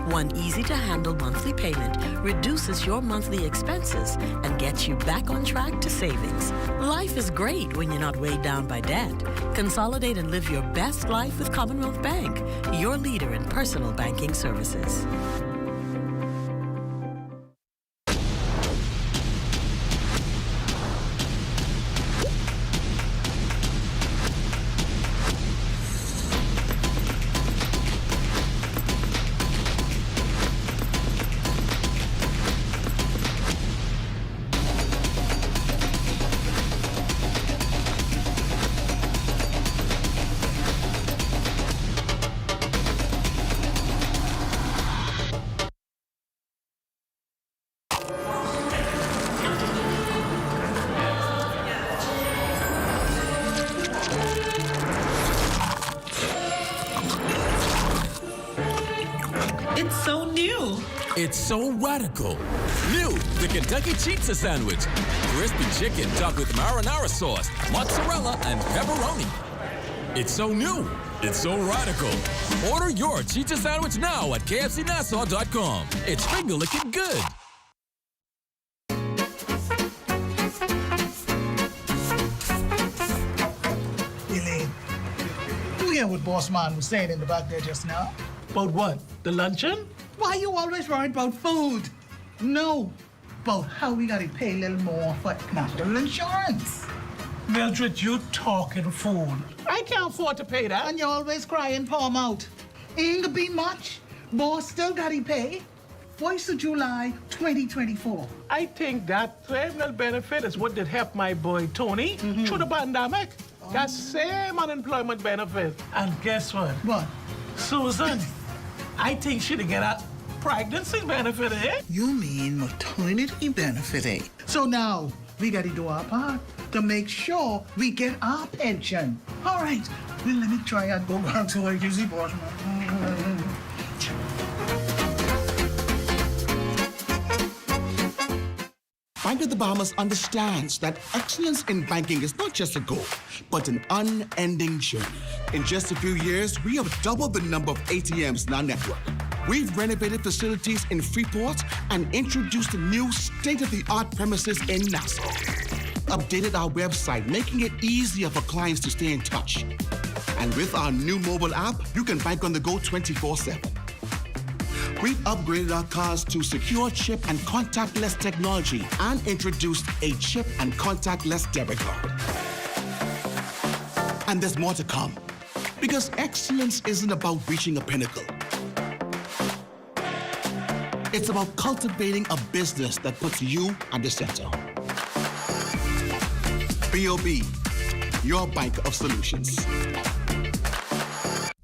One easy-to-handle monthly payment reduces your monthly expenses and gets you back on track to savings. Life is great when you're not weighed down by debt. Consolidate and live your best life with Commonwealth Bank, your leader in personal banking services. It's so radical. New, the Kentucky Pizza Sandwich. Crispy chicken topped with marinara sauce, mozzarella, and pepperoni. It's so new. It's so radical. Order your Pizza Sandwich now at KFCNassau.com. It's finger-licking good. Elaine, you hear what Boss Man was saying in the back there just now? About what? The luncheon? Why you always worried about food? No, about how we gotta pay a little more for national insurance. Mildred, you talking fool. I can't afford to pay that. And you always crying palm out. Ain't gonna be much. Boss still gotta pay. 1st of July, 2024. I think that terminal benefit is what did help my boy Tony through the pandemic. That same unemployment benefit. And guess what? What? Susan, I think she'd get a pregnancy benefit, eh? You mean maternity benefit, eh? So now, we gotta do our part to make sure we get our pension. All right, well, let me try and go back to work, easy, boss. Bank of the Bahamas understands that excellence in banking is not just a goal, but an unending journey. In just a few years, we have doubled the number of ATMs in our network. We've renovated facilities in Freeport and introduced new state-of-the-art premises in Nassau. Updated our website, making it easier for clients to stay in touch. And with our new mobile app, you can bank on the go 24/7. We've upgraded our cards to secure chip and contactless technology and introduced a chip and contactless debit card. And there's more to come, because excellence isn't about reaching a pinnacle. It's about cultivating a business that puts you at the center. BOB, your bank of solutions.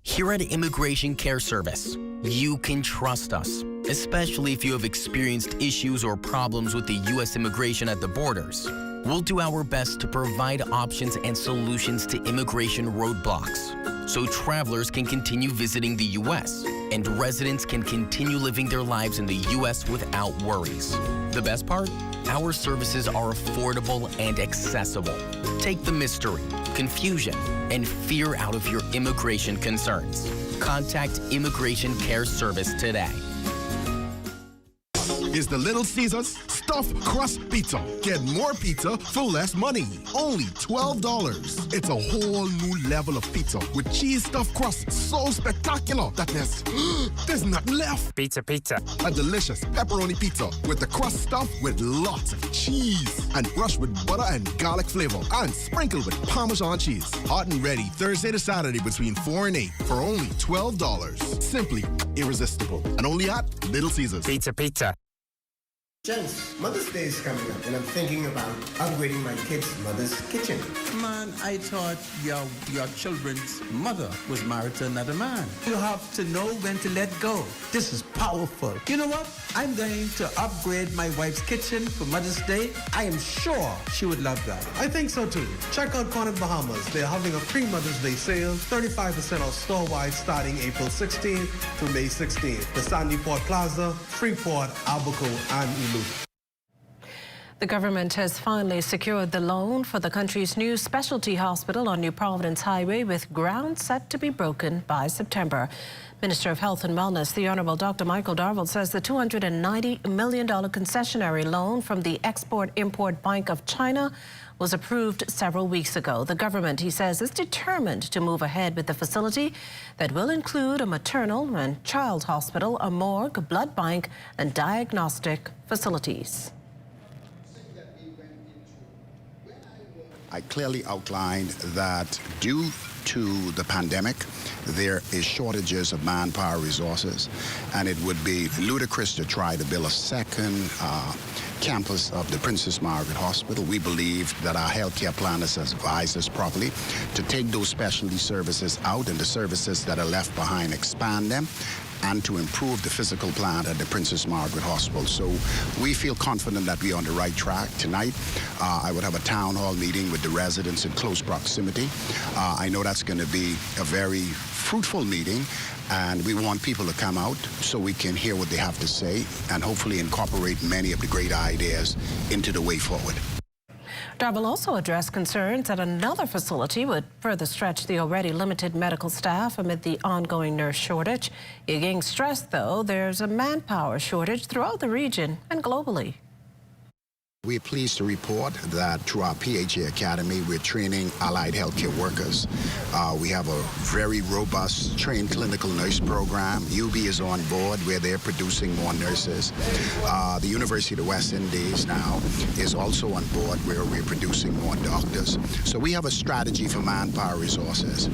Here at Immigration Care Service, you can trust us, especially if you have experienced issues or problems with the U.S. immigration at the borders. We'll do our best to provide options and solutions to immigration roadblocks, so travelers can continue visiting the U.S. and residents can continue living their lives in the U.S. without worries. The best part? Our services are affordable and accessible. Take the mystery, confusion, and fear out of your immigration concerns. Contact Immigration Care Service today. Is the Little Caesars Stuffed Crust Pizza. Get more pizza for less money. Only $12. It's a whole new level of pizza with cheese stuffed crust so spectacular that there's nothing left. Pizza. A delicious pepperoni pizza with the crust stuffed with lots of cheese and brushed with butter and garlic flavor and sprinkled with Parmesan cheese. Hot and ready Thursday to Saturday between 4 and 8 for only $12. Simply irresistible. And only at Little Caesars. Pizza. Gents, Mother's Day is coming up, and I'm thinking about upgrading my kids' mother's kitchen. Man, I thought your children's mother was married to another man. You have to know when to let go. This is powerful. You know what? I'm going to upgrade my wife's kitchen for Mother's Day. I am sure she would love that. I think so too. Check out Cornet Bahamas. They're having a pre-Mother's Day sale, 35% off store-wide starting April 16th to May 16th. The Sandy Port Plaza, Freeport, Albuquerque, and The government has finally secured the loan for the country's new specialty hospital on New Providence Highway, with ground set to be broken by September. Minister of Health and Wellness, the Honourable Dr. Michael Darville, says the $290 million concessionary loan from the Export-Import Bank of China was approved several weeks ago. The government, he says, is determined to move ahead with the facility that will include a maternal and child hospital, a morgue, blood bank, and diagnostic facilities. I clearly outlined that due to the pandemic, there is shortages of manpower resources, and it would be ludicrous to try to build a second campus of the Princess Margaret Hospital. We believe that our healthcare planners has advised us properly to take those specialty services out and the services that are left behind, expand them, and to improve the physical plant at the Princess Margaret Hospital. So we feel confident that we're on the right track. Tonight, I would have a town hall meeting with the residents in close proximity. I know that's going to be a very fruitful meeting, and we want people to come out so we can hear what they have to say and hopefully incorporate many of the great ideas into the way forward. Darville also addressed concerns that another facility would further stretch the already limited medical staff amid the ongoing nurse shortage. Ying stressed, though, there's a manpower shortage throughout the region and globally. We're pleased to report that through our PHA Academy, we're training allied healthcare workers. We have a very robust trained clinical nurse program. UB is on board where they're producing more nurses. The University of the West Indies now is also on board where we're producing more doctors. So we have a strategy for manpower resources.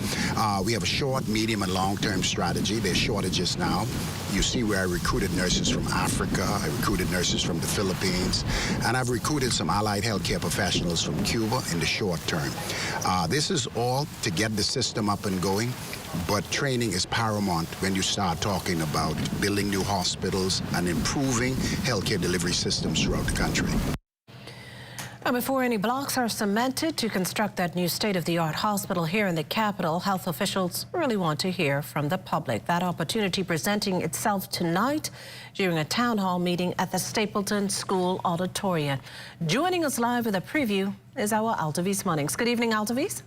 We have a short, medium, and long-term strategy. There's shortages now. You see where I recruited nurses from Africa, I recruited nurses from the Philippines, and I've recruited some allied healthcare professionals from Cuba in the short term. This is all to get the system up and going, but training is paramount when you start talking about building new hospitals and improving healthcare delivery systems throughout the country. Now, before any blocks are cemented to construct that new state-of-the-art hospital here in the capital, health officials really want to hear from the public. That opportunity presenting itself tonight during a town hall meeting at the Stapleton School Auditorium. Joining us live with a preview is our Altavis Munnings. Good evening, Altavis.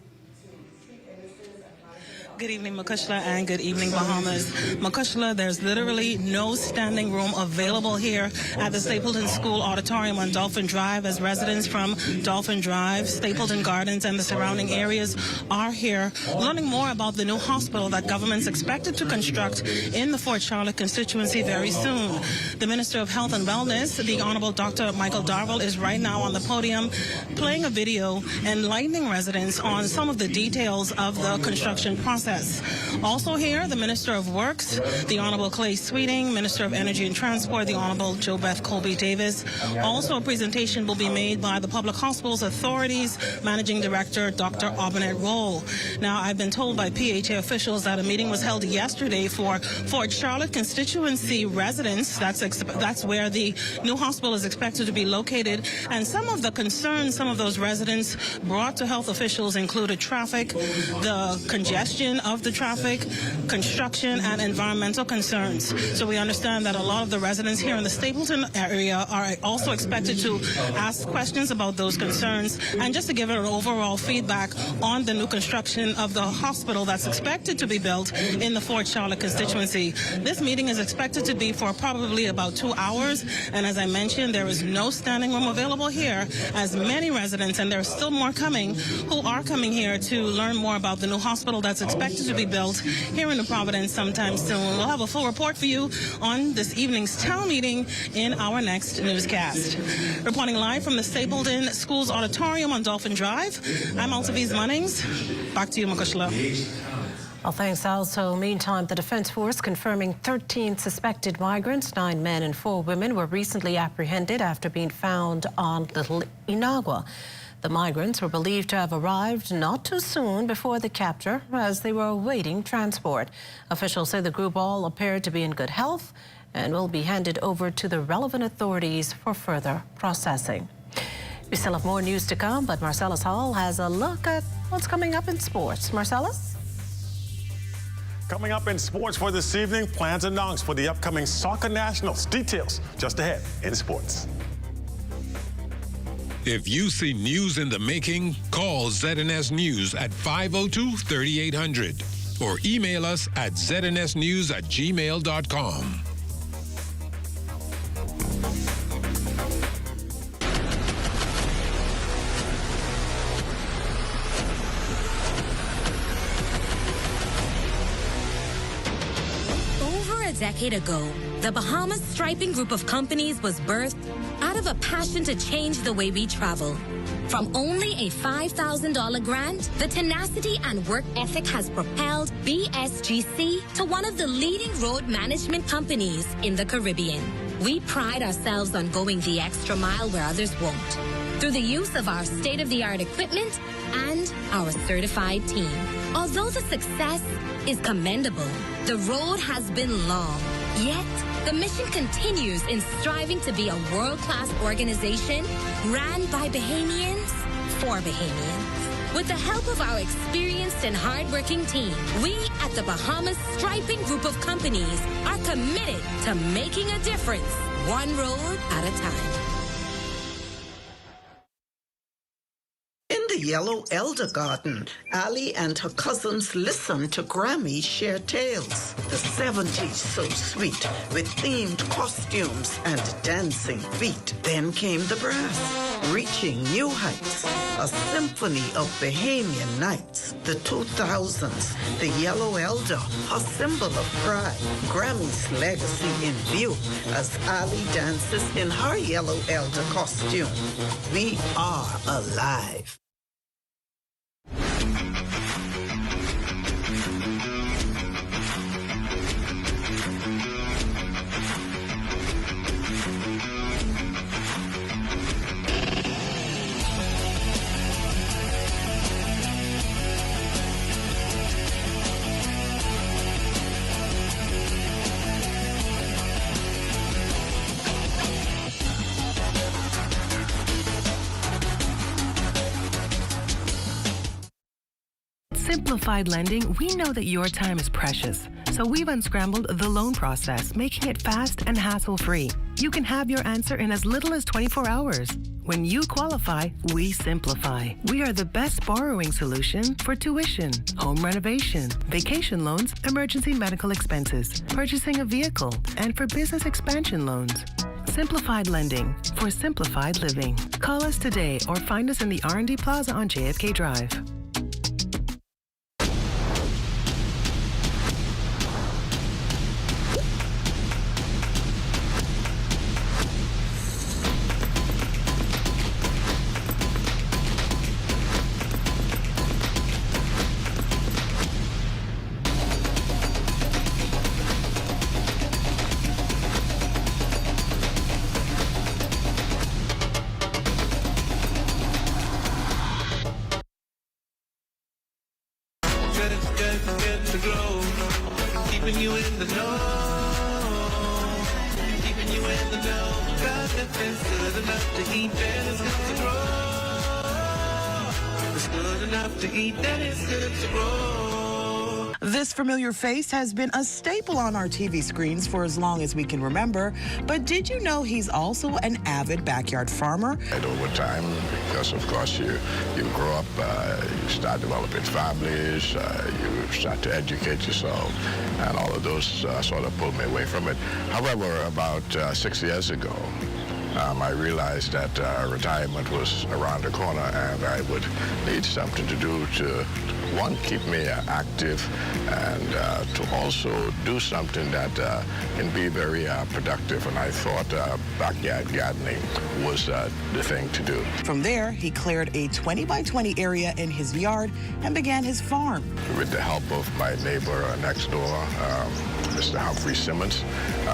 Good evening, Makushla, and good evening, Bahamas. Makushla, there's literally no standing room available here at the Stapleton School Auditorium on Dolphin Drive, as residents from Dolphin Drive, Stapleton Gardens, and the surrounding areas are here learning more about the new hospital that government's expected to construct in the Fort Charlotte constituency very soon. The Minister of Health and Wellness, the Honorable Dr. Michael Darville, is right now on the podium playing a video enlightening residents on some of the details of the construction process. Also here, the Minister of Works, the Honorable Clay Sweeting, Minister of Energy and Transport, the Honorable JoBeth Colby Davis. Also, a presentation will be made by the Public Hospitals Authority's Managing Director, Dr. Aubenette Roll. Now, I've been told by PHA officials that a meeting was held yesterday for Fort Charlotte constituency residents. That's where the new hospital is expected to be located. And some of the concerns some of those residents brought to health officials included traffic, the congestion of the traffic, construction, and environmental concerns. So we understand that a lot of the residents here in the Stapleton area are also expected to ask questions about those concerns and just to give an overall feedback on the new construction of the hospital that's expected to be built in the Fort Charlotte constituency. This meeting is expected to be for probably about 2 hours, and as I mentioned, there is no standing room available here, as many residents, and there are still more coming, who are coming here to learn more about the new hospital that's expected to be built here in the Providence sometime soon. We'll have a full report for you on this evening's town meeting in our next newscast. Reporting live from the Stapleton Schools Auditorium on Dolphin Drive, I'm Altavis Munnings. Back to you, Makushla. Well, thanks, also. Meantime, the Defense Force confirming 13 suspected migrants, 9 men and 4 women, were recently apprehended after being found on Little Inagua. The migrants were believed to have arrived not too soon before the capture, as they were awaiting transport. Officials say the group all appeared to be in good health and will be handed over to the relevant authorities for further processing. We still have more news to come, but Marcellus Hall has a look at what's coming up in sports. Marcellus? Coming up in sports for this evening, plans announced for the upcoming Soccer Nationals. Details just ahead in sports. If you see news in the making, call ZNS News at 502-3800 or email us at znsnews@gmail.com. Over a decade ago, the Bahamas Striping Group of Companies was birthed out of a passion to change the way we travel. From only a $5,000 grant, the tenacity and work ethic has propelled BSGC to one of the leading road management companies in the Caribbean. We pride ourselves on going the extra mile where others won't, through the use of our state-of-the-art equipment and our certified team. Although the success is commendable, the road has been long, yet the mission continues in striving to be a world-class organization ran by Bahamians for Bahamians. With the help of our experienced and hardworking team, we at the Bahamas Striping Group of Companies are committed to making a difference, one road at a time. In the Yellow Elder Garden, Ali and her cousins listened to Grammy share tales. The 70s so sweet, with themed costumes and dancing feet. Then came the brass. reaching new heights. A symphony of Bahamian nights. The 2000s, the Yellow Elder, a symbol of pride. Grammy's legacy in view as Ali dances in her Yellow Elder costume. We are alive. Simplified Lending, we know that your time is precious. So we've unscrambled the loan process, making it fast and hassle-free. You can have your answer in as little as 24 hours. When you qualify, we simplify. We are the best borrowing solution for tuition, home renovation, vacation loans, emergency medical expenses, purchasing a vehicle, and for business expansion loans. Simplified Lending for simplified living. Call us today or find us in the R&D Plaza on JFK Drive. This familiar face has been a staple on our TV screens for as long as we can remember. But did you know he's also an avid backyard farmer? And over time, because of course you grow up, you start developing families, you start to educate yourself, and all of those sort of pulled me away from it. However, about 6 years ago, I realized that retirement was around the corner and I would need something to do to, one, keep me active and to also do something that can be very productive. And I thought backyard gardening was the thing to do. From there, he cleared a 20-by-20 area in his yard and began his farm. With the help of my neighbor next door, Mr. Humphrey Simmons,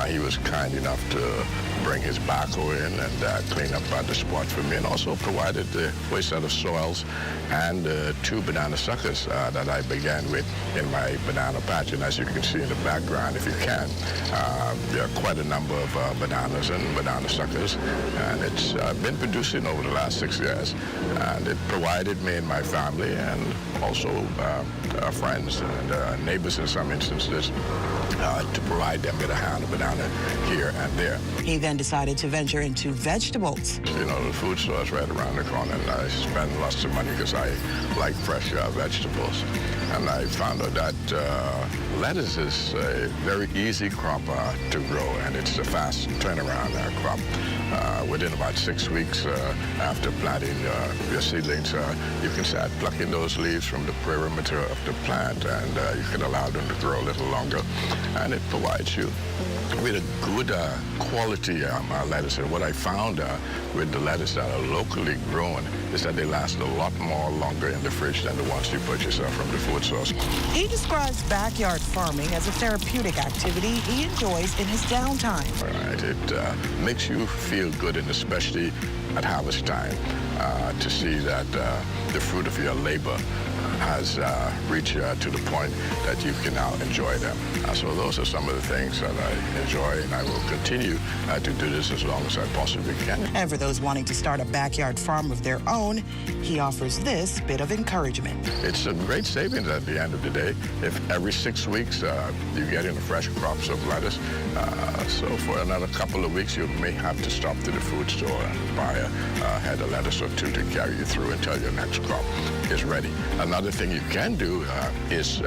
he was kind enough to bring his backhoe in and clean up the spot for me, and also provided the waste out of soils and 2 banana suckers that I began with in my banana patch. And as you can see in the background, if you can, there are quite a number of bananas and banana suckers, and it's been producing over the last 6 years, and it provided me and my family and also friends and neighbors in some instances to provide them with a hand of banana here and there. He then decided to venture into vegetables. You know, the food store is right around the corner, and I spend lots of money because I like fresh vegetables. And I found out that lettuce is a very easy crop to grow, and it's a fast turnaround crop. Within about 6 weeks after planting your seedlings, you can start plucking those leaves from the perimeter of the plant, and you can allow them to grow a little longer. And it provides you with a good quality lettuce. And what I found with the lettuce that are locally grown is that they last a lot more longer in the fridge than the ones you purchase from the food source. He describes backyard farming as a therapeutic activity he enjoys in his downtime. Right. It makes you feel good, and especially at harvest time, to see that the fruit of your labor has reached to the point that you can now enjoy them. So those are some of the things that I enjoy, and I will continue to do this as long as I possibly can. And for those wanting to start a backyard farm of their own, he offers this bit of encouragement. It's a great savings at the end of the day. If every 6 weeks you get in fresh crops of lettuce, so for another couple of weeks you may have to stop to the food store and buy a head of lettuce or 2 to carry you through until your next crop is ready. Another thing you can do is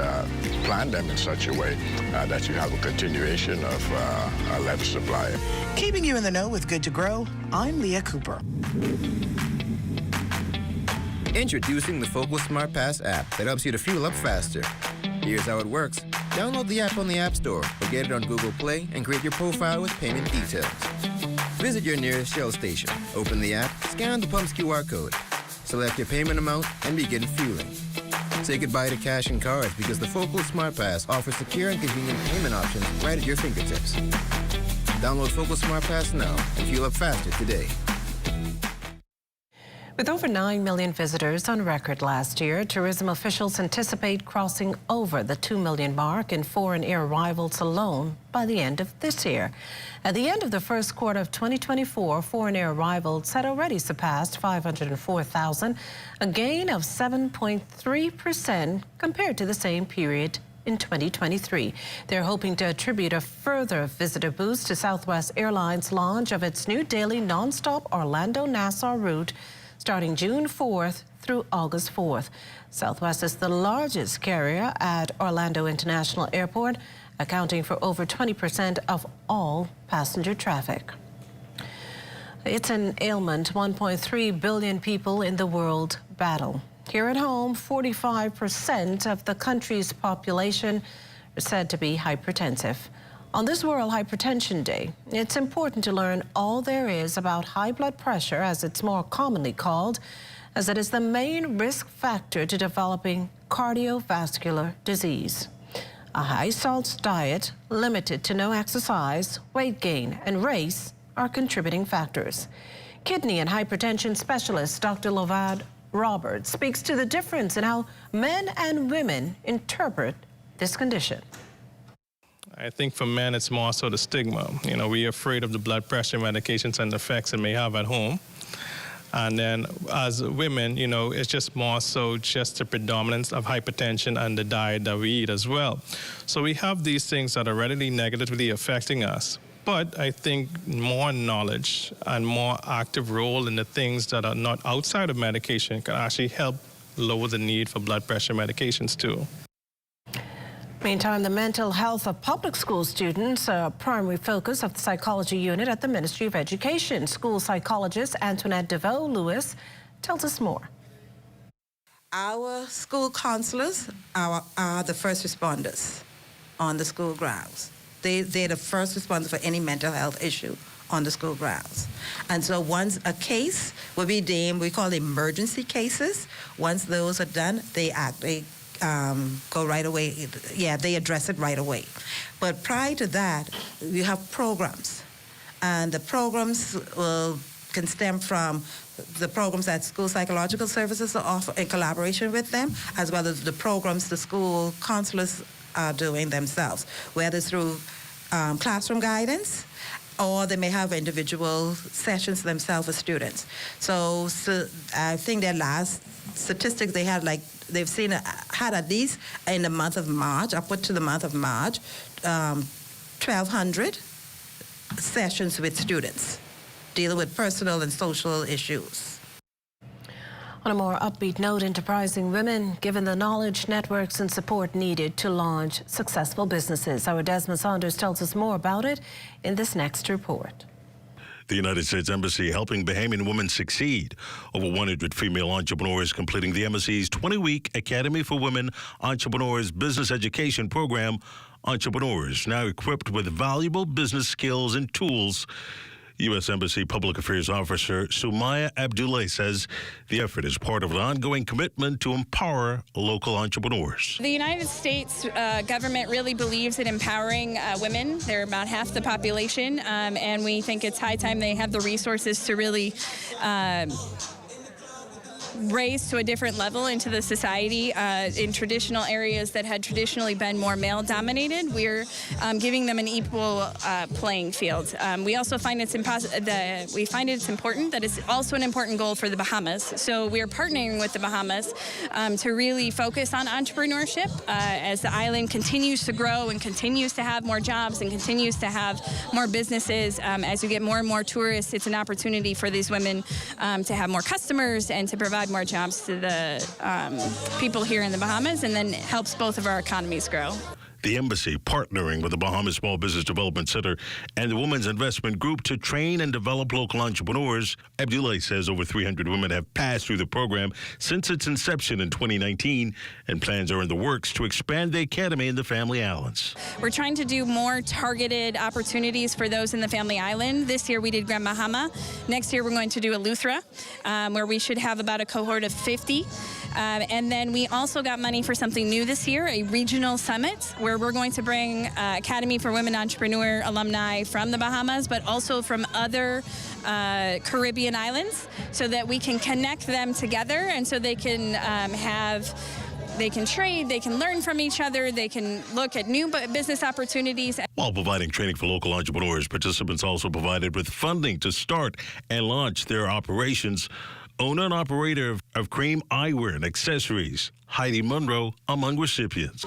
plant them in such a way that you have a continuation of a lettuce supply. Keeping you in the know with Good to Grow, I'm Leah Cooper. Introducing the Focal Smart Pass app that helps you to fuel up faster. Here's how it works. Download the app on the App Store or get it on Google Play and create your profile with payment details. Visit your nearest Shell station. Open the app, scan the pump's QR code. Select your payment amount and begin fueling. Say goodbye to cash and cards because the Focal Smart Pass offers secure and convenient payment options right at your fingertips. Download Focal Smart Pass now and fuel up faster today. With over 9 million visitors on record last year, tourism officials anticipate crossing over the 2 million mark in foreign air arrivals alone by the end of this year. At the end of the first quarter of 2024, foreign air arrivals had already surpassed 504,000, a gain of 7.3% compared to the same period in 2023. They're hoping to attribute a further visitor boost to Southwest Airlines' launch of its new daily nonstop Orlando-Nassau route starting June 4th through August 4th. Southwest is the largest carrier at Orlando International Airport, accounting for over 20% of all passenger traffic. It's an ailment 1.3 billion people in the world battle. Here at home, 45% of the country's population are said to be hypertensive. On this World Hypertension Day, it's important to learn all there is about high blood pressure, as it's more commonly called, as it is the main risk factor to developing cardiovascular disease. A high-salt diet, limited to no exercise, weight gain, and race are contributing factors. Kidney and hypertension specialist Dr. Lovad Roberts speaks to the difference in how men and women interpret this condition. I think for men, it's more so the stigma. You know, we're afraid of the blood pressure medications and the effects it may have at home. And then as women, you know, it's just more so just the predominance of hypertension and the diet that we eat as well. So we have these things that are readily negatively affecting us. But I think more knowledge and more active role in the things that are not outside of medication can actually help lower the need for blood pressure medications too. Meantime, the mental health of public school students, a primary focus of the psychology unit at the Ministry of Education. School psychologist Antoinette DeVoe-Lewis tells us more. Our school counselors are the first responders on the school grounds. They're the first responders for any mental health issue on the school grounds. And so once a case will be deemed, we call emergency cases. Once those are done, they go right away. Yeah, they address it right away. But prior to that, we have programs. And the programs can stem from the programs that school psychological services offer in collaboration with them, as well as the programs the school counselors are doing themselves, whether through classroom guidance, or they may have individual sessions themselves with students. So I think their last statistics they had, like, they've had at least in the month of March, upward to the month of March, 1,200 sessions with students dealing with personal and social issues. On a more upbeat note, enterprising women given the knowledge, networks, and support needed to launch successful businesses. Our Desmond Saunders tells us more about it in this next report. The United States Embassy helping Bahamian women succeed. Over 100 female entrepreneurs completing the embassy's 20-week Academy for Women Entrepreneurs Business Education Program. Entrepreneurs now equipped with valuable business skills and tools. U.S. Embassy Public Affairs Officer Sumaya Abdullah says the effort is part of an ongoing commitment to empower local entrepreneurs. The United States government really believes in empowering women. They're about half the population, and we think it's high time they have the resources to really raised to a different level into the society in traditional areas that had traditionally been more male-dominated. We're giving them an equal playing field. We also find it's important that it's also an important goal for the Bahamas. So we're partnering with the Bahamas to really focus on entrepreneurship as the island continues to grow and continues to have more jobs and continues to have more businesses. As you get more and more tourists, it's an opportunity for these women to have more customers and to provide more jobs to the people here in the Bahamas, and then helps both of our economies grow. The embassy partnering with the Bahamas Small Business Development Center and the Women's Investment Group to train and develop local entrepreneurs. Abdoulaye says over 300 women have passed through the program since its inception in 2019, and plans are in the works to expand the academy in the Family Islands. We're trying to do more targeted opportunities for those in the Family Island. This year we did Grand Bahama. Next year we're going to do Eleuthera, where we should have about a cohort of 50. And then we also got money for something new this year, a regional summit, where we're going to bring Academy for Women Entrepreneur alumni from the Bahamas, but also from other Caribbean islands, so that we can connect them together, and so they can they can trade, they can learn from each other, they can look at new business opportunities. While providing training for local entrepreneurs, participants also provided with funding to start and launch their operations. Owner and operator of Cream Eyewear and Accessories, Heidi Monroe, among recipients.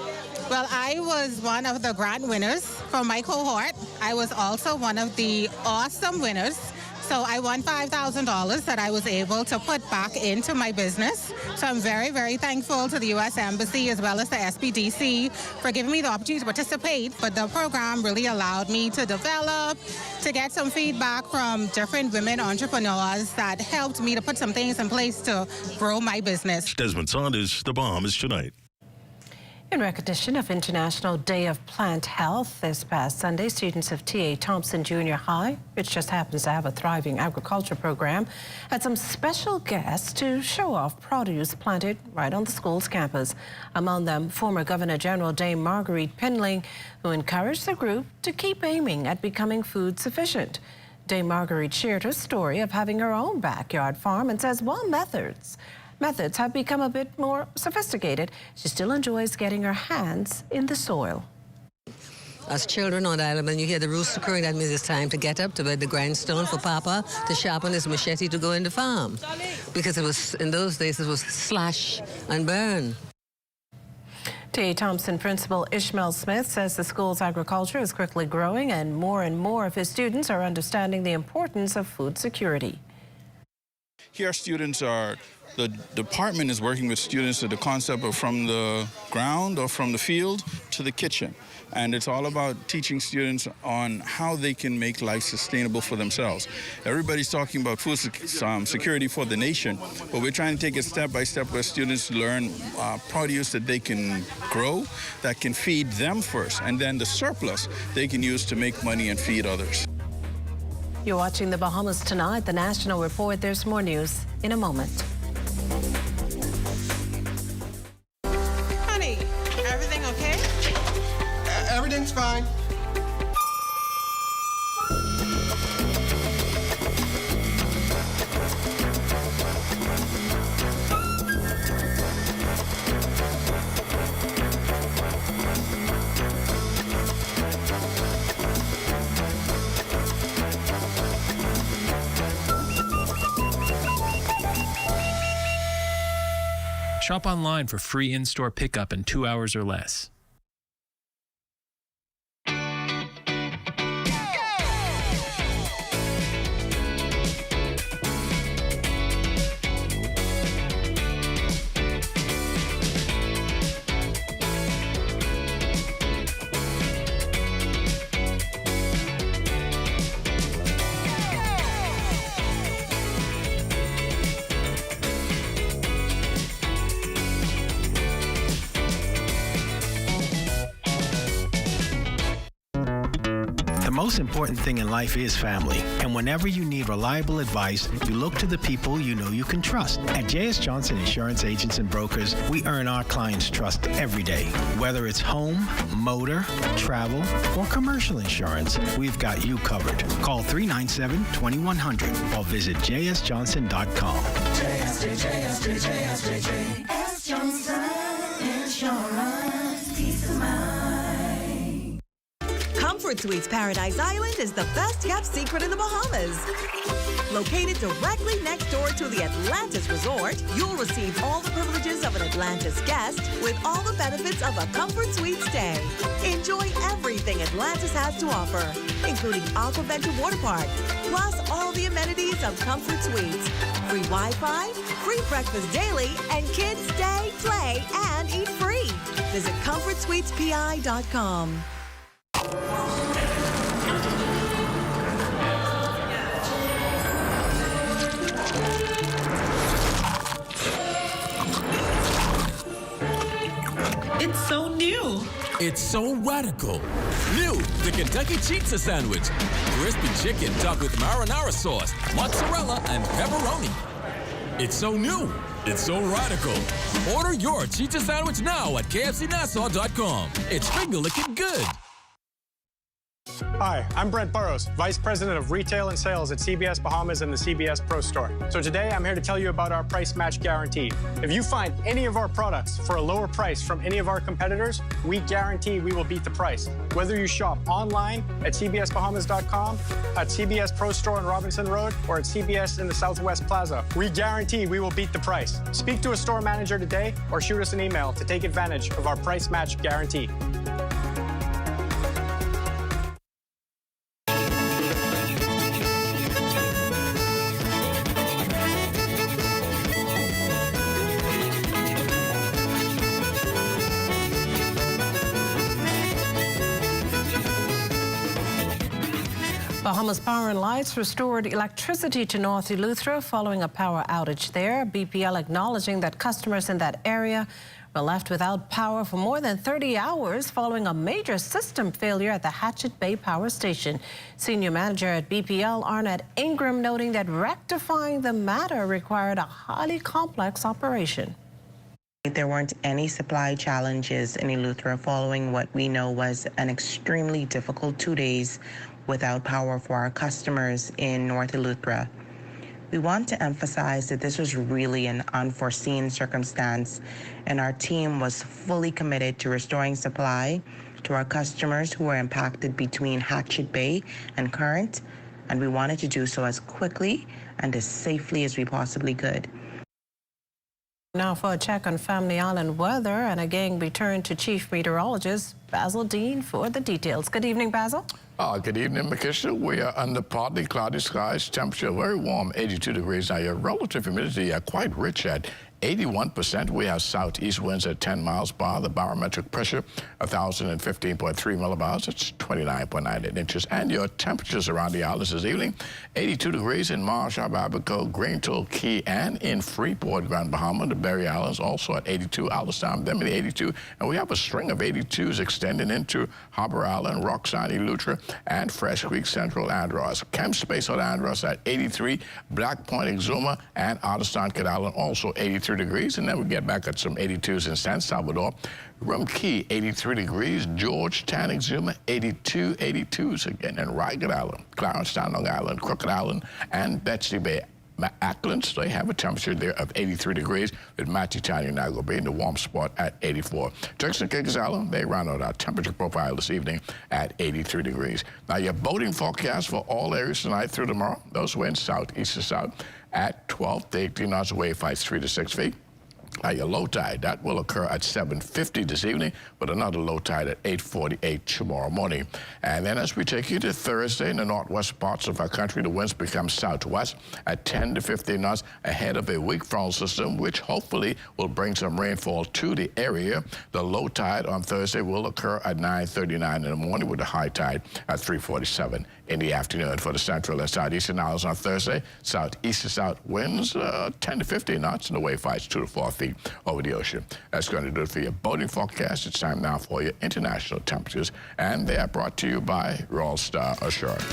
Well, I was one of the grant winners from my cohort. I was also one of the awesome winners. So I won $5,000 that I was able to put back into my business. So I'm very, very thankful to the U.S. Embassy as well as the SBDC for giving me the opportunity to participate. But the program really allowed me to develop, to get some feedback from different women entrepreneurs that helped me to put some things in place to grow my business. Desmond Saunders, The Bahamas Tonight. In recognition of International Day of Plant Health this past Sunday, students of T.A. Thompson Junior High, which just happens to have a thriving agriculture program, had some special guests to show off produce planted right on the school's campus. Among them, former Governor General Dame Marguerite Penling, who encouraged the group to keep aiming at becoming food sufficient. Dame Marguerite shared her story of having her own backyard farm and says while methods have become a bit more sophisticated, she still enjoys getting her hands in the soil. As children on the island, when you hear the rooster crowing, that means it's time to get up to bed the grindstone for Papa to sharpen his machete to go in the farm. Because it was, in those days, it was slash and burn. T.A. Thompson Principal Ishmael Smith says the school's agriculture is quickly growing and more of his students are understanding the importance of food security. Here the department is working with students at the concept of from the ground or from the field to the kitchen. And it's all about teaching students on how they can make life sustainable for themselves. Everybody's talking about food security for the nation, but we're trying to take it step by step where students learn produce that they can grow, that can feed them first, and then the surplus they can use to make money and feed others. You're watching The Bahamas Tonight, the National Report. There's more news in a moment. Honey, everything okay? Everything's fine. Shop online for free in-store pickup in 2 hours or less. The most important thing in life is family, and whenever you need reliable advice, you look to the people you know you can trust. At J.S. Johnson Insurance Agents and Brokers, we earn our clients' trust every day. Whether it's home, motor, travel, or commercial insurance, we've got you covered. Call 397-2100 or visit jsjohnson.com. J.S. Johnson Insurance, peace of mind. Comfort Comfort Suites Paradise Island is the best-kept secret in the Bahamas. Located directly next door to the Atlantis Resort, you'll receive all the privileges of an Atlantis guest with all the benefits of a Comfort Suite stay. Enjoy everything Atlantis has to offer, including Aquaventure Water Park, plus all the amenities of Comfort Suites. Free Wi-Fi, free breakfast daily, and kids stay, play, and eat free. Visit ComfortSuitesPI.com. It's so new. It's so radical. New, the Kentucky Pizza Sandwich. Crispy chicken topped with marinara sauce, mozzarella, and pepperoni. It's so new. It's so radical. Order your Cheetah Sandwich now at KFCNassau.com. It's finger-licking good. Hi, I'm Brent Burrows, Vice President of Retail and Sales at CBS Bahamas and the CBS Pro Store. So today I'm here to tell you about our price match guarantee. If you find any of our products for a lower price from any of our competitors, we guarantee we will beat the price. Whether you shop online at cbsbahamas.com, at CBS Pro Store on Robinson Road, or at CBS in the Southwest Plaza, we guarantee we will beat the price. Speak to a store manager today or shoot us an email to take advantage of our price match guarantee. Bahamas Power and Lights restored electricity to North Eleuthera following a power outage there. BPL acknowledging that customers in that area were left without power for more than 30 hours following a major system failure at the Hatchet Bay Power Station. Senior Manager at BPL, Arnett Ingram, noting that rectifying the matter required a highly complex operation. There weren't any supply challenges in Eleuthera following what we know was an extremely difficult 2 days without power for our customers in North Eleuthera. We want to emphasize that this was really an unforeseen circumstance, and our team was fully committed to restoring supply to our customers who were impacted between Hatchet Bay and Current, and we wanted to do so as quickly and as safely as we possibly could. Now for a check on Family Island weather, and again we turn to Chief Meteorologist Basil Dean for the details. Good evening, Basil. Good evening, Makisha. We are under partly cloudy skies, temperature very warm, 82 degrees. Now, your relative humidity are quite rich at 81%. We have southeast winds at 10 miles per hour. The barometric pressure, 1,015.3 millibars. It's 29.98 inches. And your temperatures around the islands this evening, 82 degrees in Marshall, Abaco, Greentoll, Key, and in Freeport, Grand Bahama. The Berry Islands also at 82. Alistown, them at 82. And we have a string of 82s extending into Harbor Island, Roxanne, Eleuthera, and Fresh Creek, Central Andros. Camp Space on Andros at 83. Black Point, Exuma, and Alistown, Kid Island also 83 degrees, and then we get back at some 82s in San Salvador. Rum Key, 83 degrees. Georgetown, Exuma, 82, 82s again. And Ragged Island, Clarence Town, Long Island, Crooked Island, and Betsy Bay. Acklands, they have a temperature there of 83 degrees, with Matitown and Nago Bay in the warm spot at 84. Turks and Caicos Island, they round out our temperature profile this evening at 83 degrees. Now, your boating forecast for all areas tonight through tomorrow, those winds southeast to south at 12 to 18 knots, wave heights 3 to 6 feet. Now, your low tide, that will occur at 7:50 this evening, with another low tide at 8:48 tomorrow morning. And then as we take you to Thursday, in the northwest parts of our country, the winds become southwest at 10 to 15 knots ahead of a weak frontal system, which hopefully will bring some rainfall to the area. The low tide on Thursday will occur at 9:39 in the morning, with the high tide at 3:47 in the afternoon. For the central and southeastern islands on Thursday, southeast to south winds 10 to 15 knots, and the wave heights 2 to 4 feet over the ocean. That's going to do it for your boating forecast. It's time now for your international temperatures, and they are brought to you by Royal Star Assurance.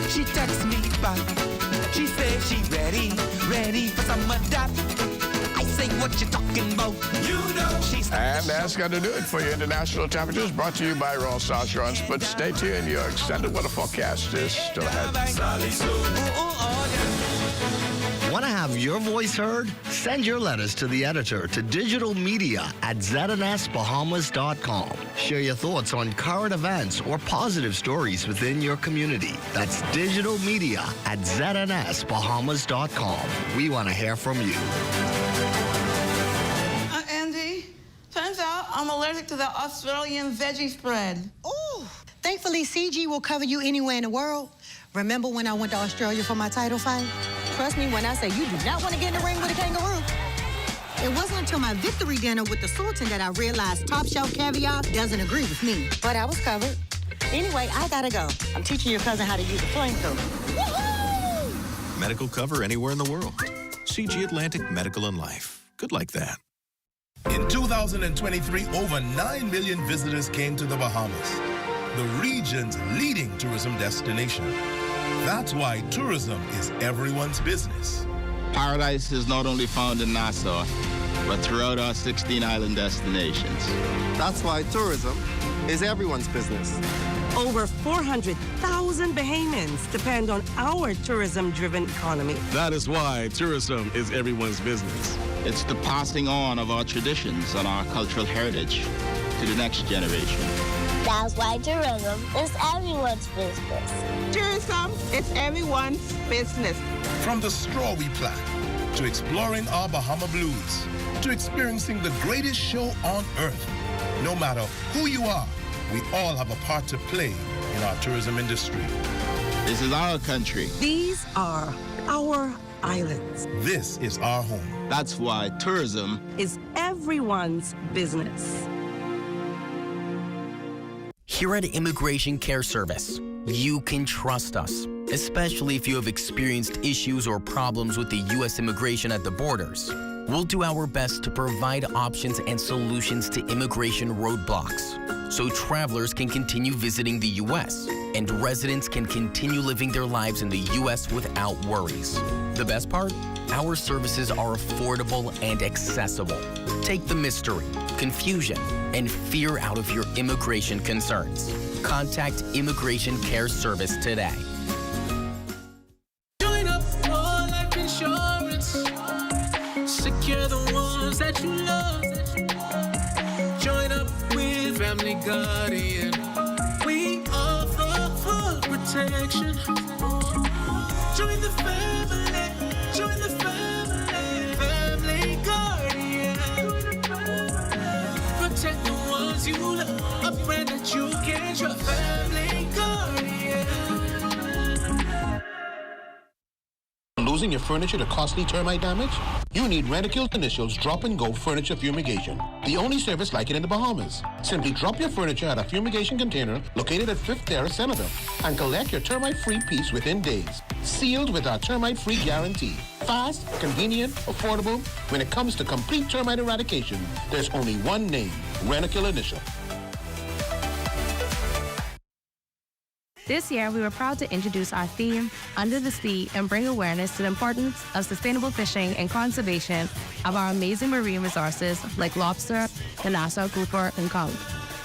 She texts me back. She says she ready for some of that. I say what you talking about. You know she's. And that's going to do it for your international temperatures, brought to you by Royal Star Assurance. But stay tuned, your extended weather forecast is still ahead. Want to have your voice heard? Send your letters to the editor to digitalmedia@znsbahamas.com. Share your thoughts on current events or positive stories within your community. That's digitalmedia@znsbahamas.com. We want to hear from you. Andy, turns out I'm allergic to the Australian veggie spread. Ooh, thankfully CG will cover you anywhere in the world. Remember when I went to Australia for my title fight? Trust me when I say you do not want to get in the ring with a kangaroo. It wasn't until my victory dinner with the Sultan that I realized Top Shelf Caviar doesn't agree with me. But I was covered. Anyway, I gotta go. I'm teaching your cousin how to use a flamethrower. Woohoo! Medical cover anywhere in the world. CG Atlantic Medical and Life. Good like that. In 2023, over 9 million visitors came to the Bahamas, the region's leading tourism destination. That's why tourism is everyone's business. Paradise is not only found in Nassau, but throughout our 16 island destinations. That's why tourism is everyone's business. Over 400,000 Bahamians depend on our tourism-driven economy. That is why tourism is everyone's business. It's the passing on of our traditions and our cultural heritage to the next generation. That's why tourism is everyone's business. Tourism is everyone's business. From the straw we plant, to exploring our Bahama blues, to experiencing the greatest show on earth. No matter who you are, we all have a part to play in our tourism industry. This is our country. These are our islands. This is our home. That's why tourism is everyone's business. Here at Immigration Care Service, you can trust us, especially if you have experienced issues or problems with the U.S. immigration at the borders. We'll do our best to provide options and solutions to immigration roadblocks, so travelers can continue visiting the U.S. and residents can continue living their lives in the U.S. without worries. The best part? Our services are affordable and accessible. Take the mystery, confusion, and fear out of your immigration concerns. Contact Immigration Care Service today. Join up for life insurance. Secure the ones that you love. Join up with Family Guardian. We offer full protection. Join the family. Join the family. Family Guardian. Protect the ones you love. A friend that you can trust. Family Guardian. Losing your furniture to costly termite damage? You need Rentokil Initials Drop and Go Furniture Fumigation, the only service like it in the Bahamas. Simply drop your furniture at a fumigation container located at 5th Terrace, Centerville, and collect your termite-free piece within days. Sealed with our termite-free guarantee. Fast, convenient, affordable. When it comes to complete termite eradication, there's only one name, Rentokil Initial. This year, we were proud to introduce our theme, Under the Sea, and bring awareness to the importance of sustainable fishing and conservation of our amazing marine resources like lobster, the Nassau grouper, and conch.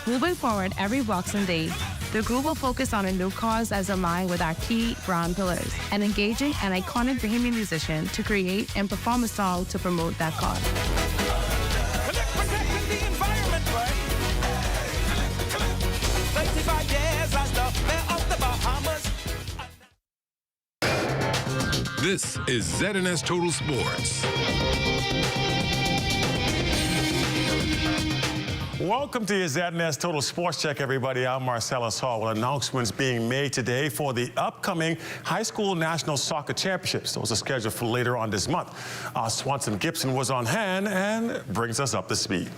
Moving forward every Boxing Day, the group will focus on a new cause as aligned with our key brand pillars and engaging an iconic Bahamian musician to create and perform a song to promote that cause. This is ZNS Total Sports. Welcome to your ZNS Total Sports Check, everybody. I'm Marcellus Hall. Well, announcements being made today for the upcoming High School National Soccer Championships. Those are scheduled for later on this month. Swanson Gibson was on hand and brings us up to speed.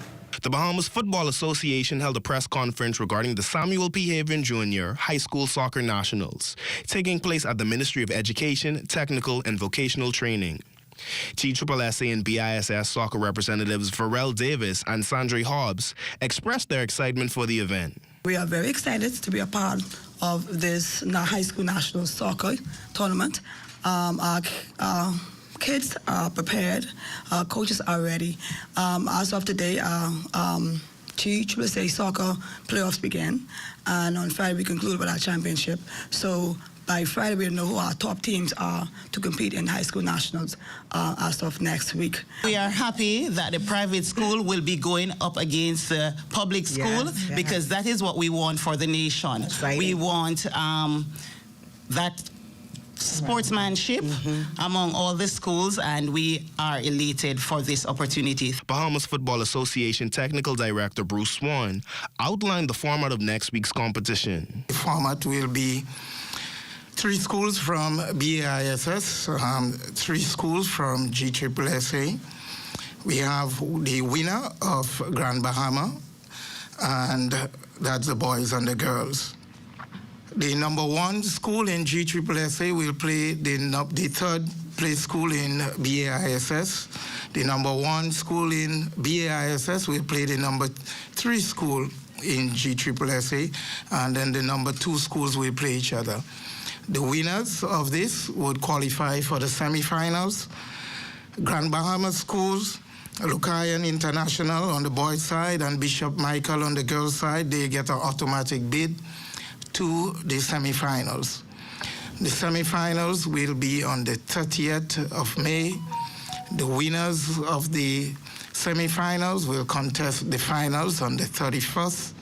The Bahamas Football Association held a press conference regarding the Samuel P. Haven Jr. High School Soccer Nationals, taking place at the Ministry of Education, Technical, and Vocational Training. TSSA and BISS soccer representatives Varel Davis and Sandre Hobbs expressed their excitement for the event. We are very excited to be a part of this High School National Soccer Tournament. Our kids are prepared. Coaches are ready. As of today, GCCA soccer playoffs begin, and on Friday we conclude with our championship. So by Friday we'll know who our top teams are to compete in high school nationals as of next week. We are happy that the private school will be going up against the public school because that is what we want for the nation. We want that sportsmanship among all the schools, and we are elated for this opportunity. Bahamas Football Association Technical Director Bruce Swan outlined the format of next week's competition. The format will be 3 schools from BAISS, 3 schools from GCCA. We have the winner of Grand Bahama, and that's the boys and the girls. The number 1 school in GCCA will play the 3rd place school in BAISS. The number 1 school in BAISS will play the number 3 school in GCCA, and then the number 2 schools will play each other. The winners of this would qualify for the semifinals. Grand Bahama schools, Lucayan International on the boys' side and Bishop Michael on the girls' side, they get an automatic bid to the semifinals. The semifinals will be on the 30th of May. The winners of the semifinals will contest the finals on the 31st,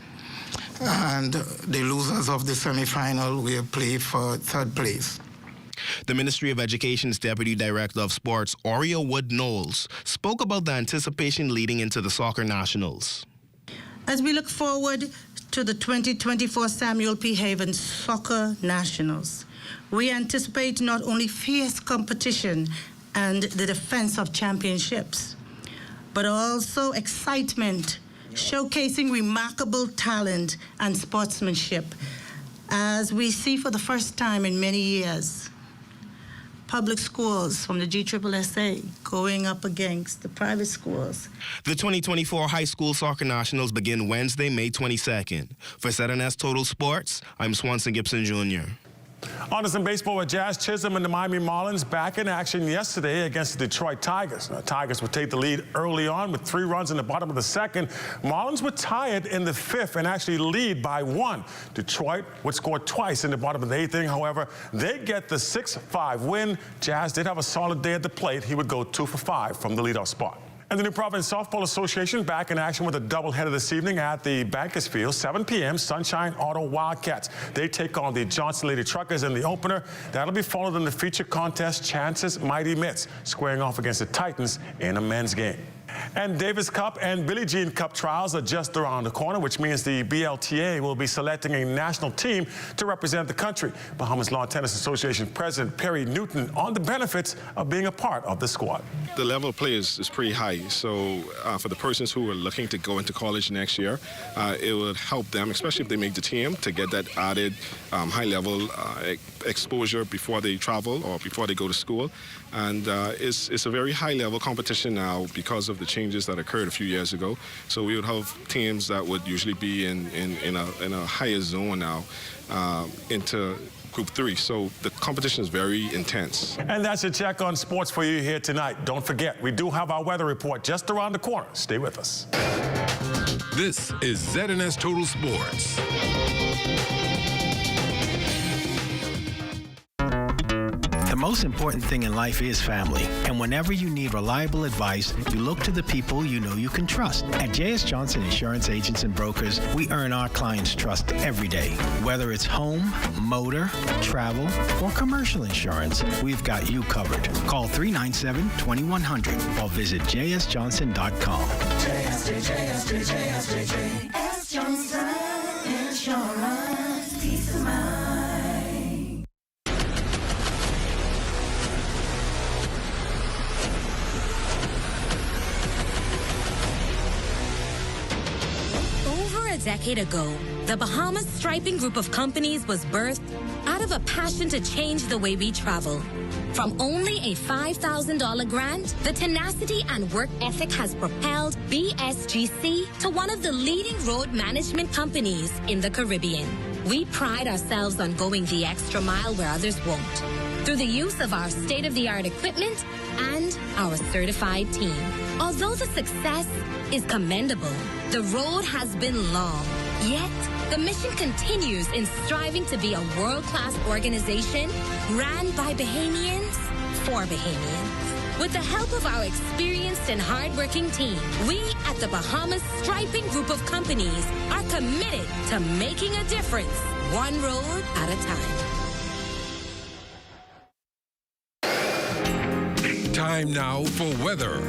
and the losers of the semifinal will play for 3rd place. The Ministry of Education's Deputy Director of Sports, Oreo Wood Knowles, spoke about the anticipation leading into the soccer nationals. As we look forward to the 2024 Samuel P. Haven Soccer Nationals, we anticipate not only fierce competition and the defense of championships, but also excitement, showcasing remarkable talent and sportsmanship, as we see for the first time in many years public schools from the GCCA going up against the private schools. The 2024 High School Soccer Nationals begin Wednesday, May 22nd. For ZNS Total Sports, I'm Swanson Gibson Jr. On to some baseball with Jazz Chisholm and the Miami Marlins back in action yesterday against the Detroit Tigers. Now, Tigers would take the lead early on with 3 runs in the bottom of the 2nd. Marlins would tie it in the 5th and actually lead by 1. Detroit would score twice in the bottom of the 8th inning. However, they get the 6-5 win. Jazz did have a solid day at the plate. He would go 2 for 5 from the leadoff spot. And the New Providence Softball Association back in action with a doubleheader this evening at the Bankers Field, 7 p.m., Sunshine Auto Wildcats. They take on the Johnson Lady Truckers in the opener. That'll be followed in the feature contest, Chances Mighty Mitts, squaring off against the Titans in a men's game. And Davis Cup and Billie Jean Cup trials are just around the corner, which means the BLTA will be selecting a national team to represent the country. Bahamas Lawn Tennis Association President Perry Newton on the benefits of being a part of the squad. The level of play is pretty high, so for the persons who are looking to go into college next year, it would help them, especially if they make the team, to get that added high-level exposure before they travel or before they go to school. And it's a very high-level competition now because of the changes that occurred a few years ago. So we would have teams that would usually be in a higher zone now into Group 3. So the competition is very intense. And that's a check on sports for you here tonight. Don't forget, we do have our weather report just around the corner. Stay with us. This is ZNS Total Sports. The most important thing in life is family. And whenever you need reliable advice, you look to the people you know you can trust. At J.S. Johnson Insurance Agents and Brokers, we earn our clients' trust every day. Whether it's home, motor, travel, or commercial insurance, we've got you covered. Call 397-2100 or visit jsjohnson.com. JS Johnson Insurance, peace of mind. A decade ago, the Bahamas Striping Group of companies was birthed out of a passion to change the way we travel. From only a $5,000 grant, the tenacity and work ethic has propelled BSGC to one of the leading road management companies in the Caribbean. We pride ourselves on going the extra mile where others won't, through the use of our state-of-the-art equipment and our certified team. Although the success is commendable, the road has been long. Yet, the mission continues in striving to be a world-class organization ran by Bahamians for Bahamians. With the help of our experienced and hardworking team, we at the Bahamas Striping Group of Companies are committed to making a difference, one road at a time. Time now for weather.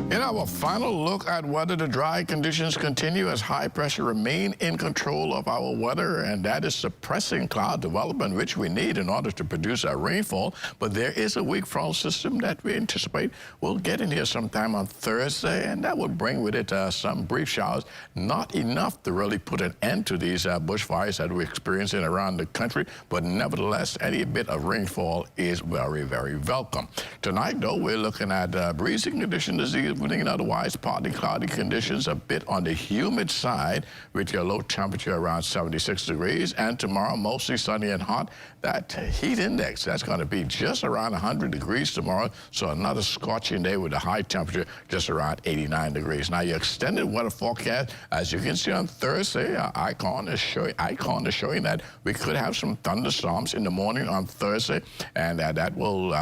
In our final look at weather, the dry conditions continue as high pressure remain in control of our weather, and that is suppressing cloud development, which we need in order to produce our rainfall. But there is a weak front system that we anticipate will get in here sometime on Thursday, and that will bring with it some brief showers. Not enough to really put an end to these bushfires that we're experiencing around the country, but nevertheless, any bit of rainfall is very, very welcome. Tonight, though, we're looking at breezy conditions this evening, and otherwise partly cloudy conditions, a bit on the humid side with your low temperature around 76 degrees. And tomorrow, mostly sunny and hot. That heat index, that's going to be just around 100 degrees tomorrow. So another scorching day with a high temperature just around 89 degrees. Now, your extended weather forecast, as you can see on Thursday, our icon is showing that we could have some thunderstorms in the morning on Thursday, and that will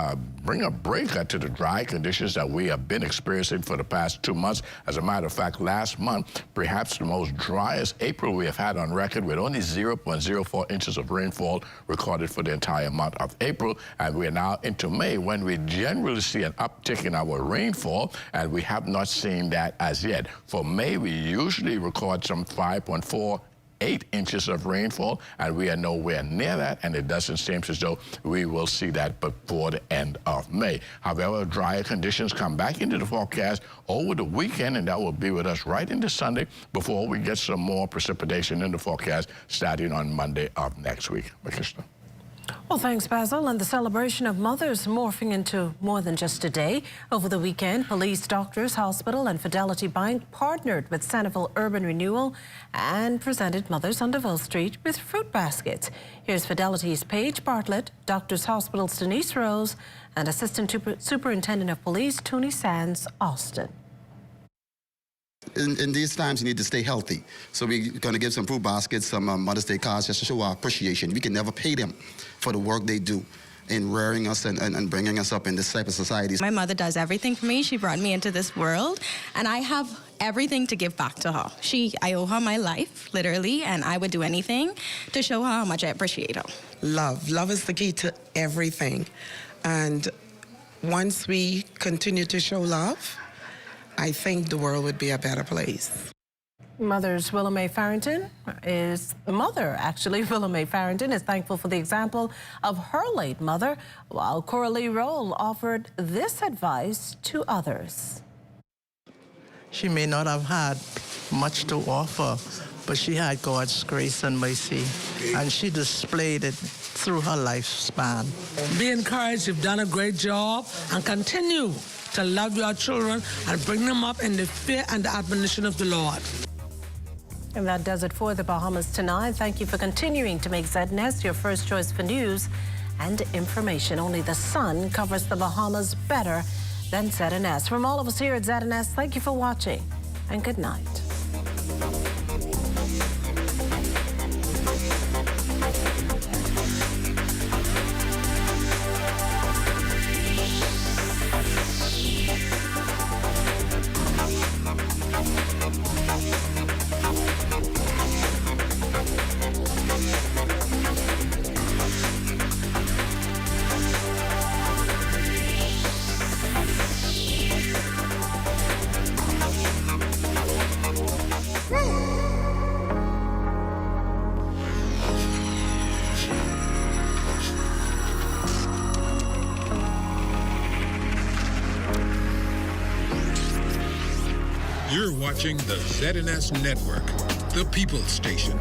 bring a break to the dry conditions that we have been experiencing for the past 2 months. As a matter of fact, last month, perhaps the most driest April we have had on record, with only 0.04 inches of rainfall recorded for the entire month of April. And we are now into May, when we generally see an uptick in our rainfall, and we have not seen that as yet. For May, we usually record some 5.48 inches of rainfall, and we are nowhere near that, and it doesn't seem as though we will see that before the end of May. However, drier conditions come back into the forecast over the weekend, and that will be with us right into Sunday before we get some more precipitation in the forecast starting on Monday of next week. Krishna. Well, thanks, Basil. And the celebration of mothers morphing into more than just a day. Over the weekend, police, doctors, hospital, and Fidelity Bank partnered with Centerville Urban Renewal and presented mothers on DeVille Street with fruit baskets. Here's Fidelity's Paige Bartlett, Doctors Hospital's Denise Rose, and Assistant Superintendent of Police, Tony Sands Austin. In these times, you need to stay healthy. So we're going to give some fruit baskets, some Mother's Day cards, just to show our appreciation. We can never pay them for the work they do in rearing us and bringing us up in this type of society. My mother does everything for me. She brought me into this world, and I have everything to give back to her. I owe her my life, literally, and I would do anything to show her how much I appreciate her. Love. Love is the key to everything. And once we continue to show love, I think the world would be a better place. Mother's Willa Mae Farrington is Willa Mae Farrington is thankful for the example of her late mother, while Coralie Roll offered this advice to others. She may not have had much to offer, but she had God's grace and mercy, and she displayed it through her lifespan. Be encouraged. You've done a great job, and continue to love your children and bring them up in the fear and the admonition of the Lord. And that does it for the Bahamas tonight. Thank you for continuing to make ZNS your first choice for news and information. Only the sun covers the Bahamas better than ZNS. From all of us here at ZNS, thank you for watching and good night. You're watching the ZNS Network, the People's Station.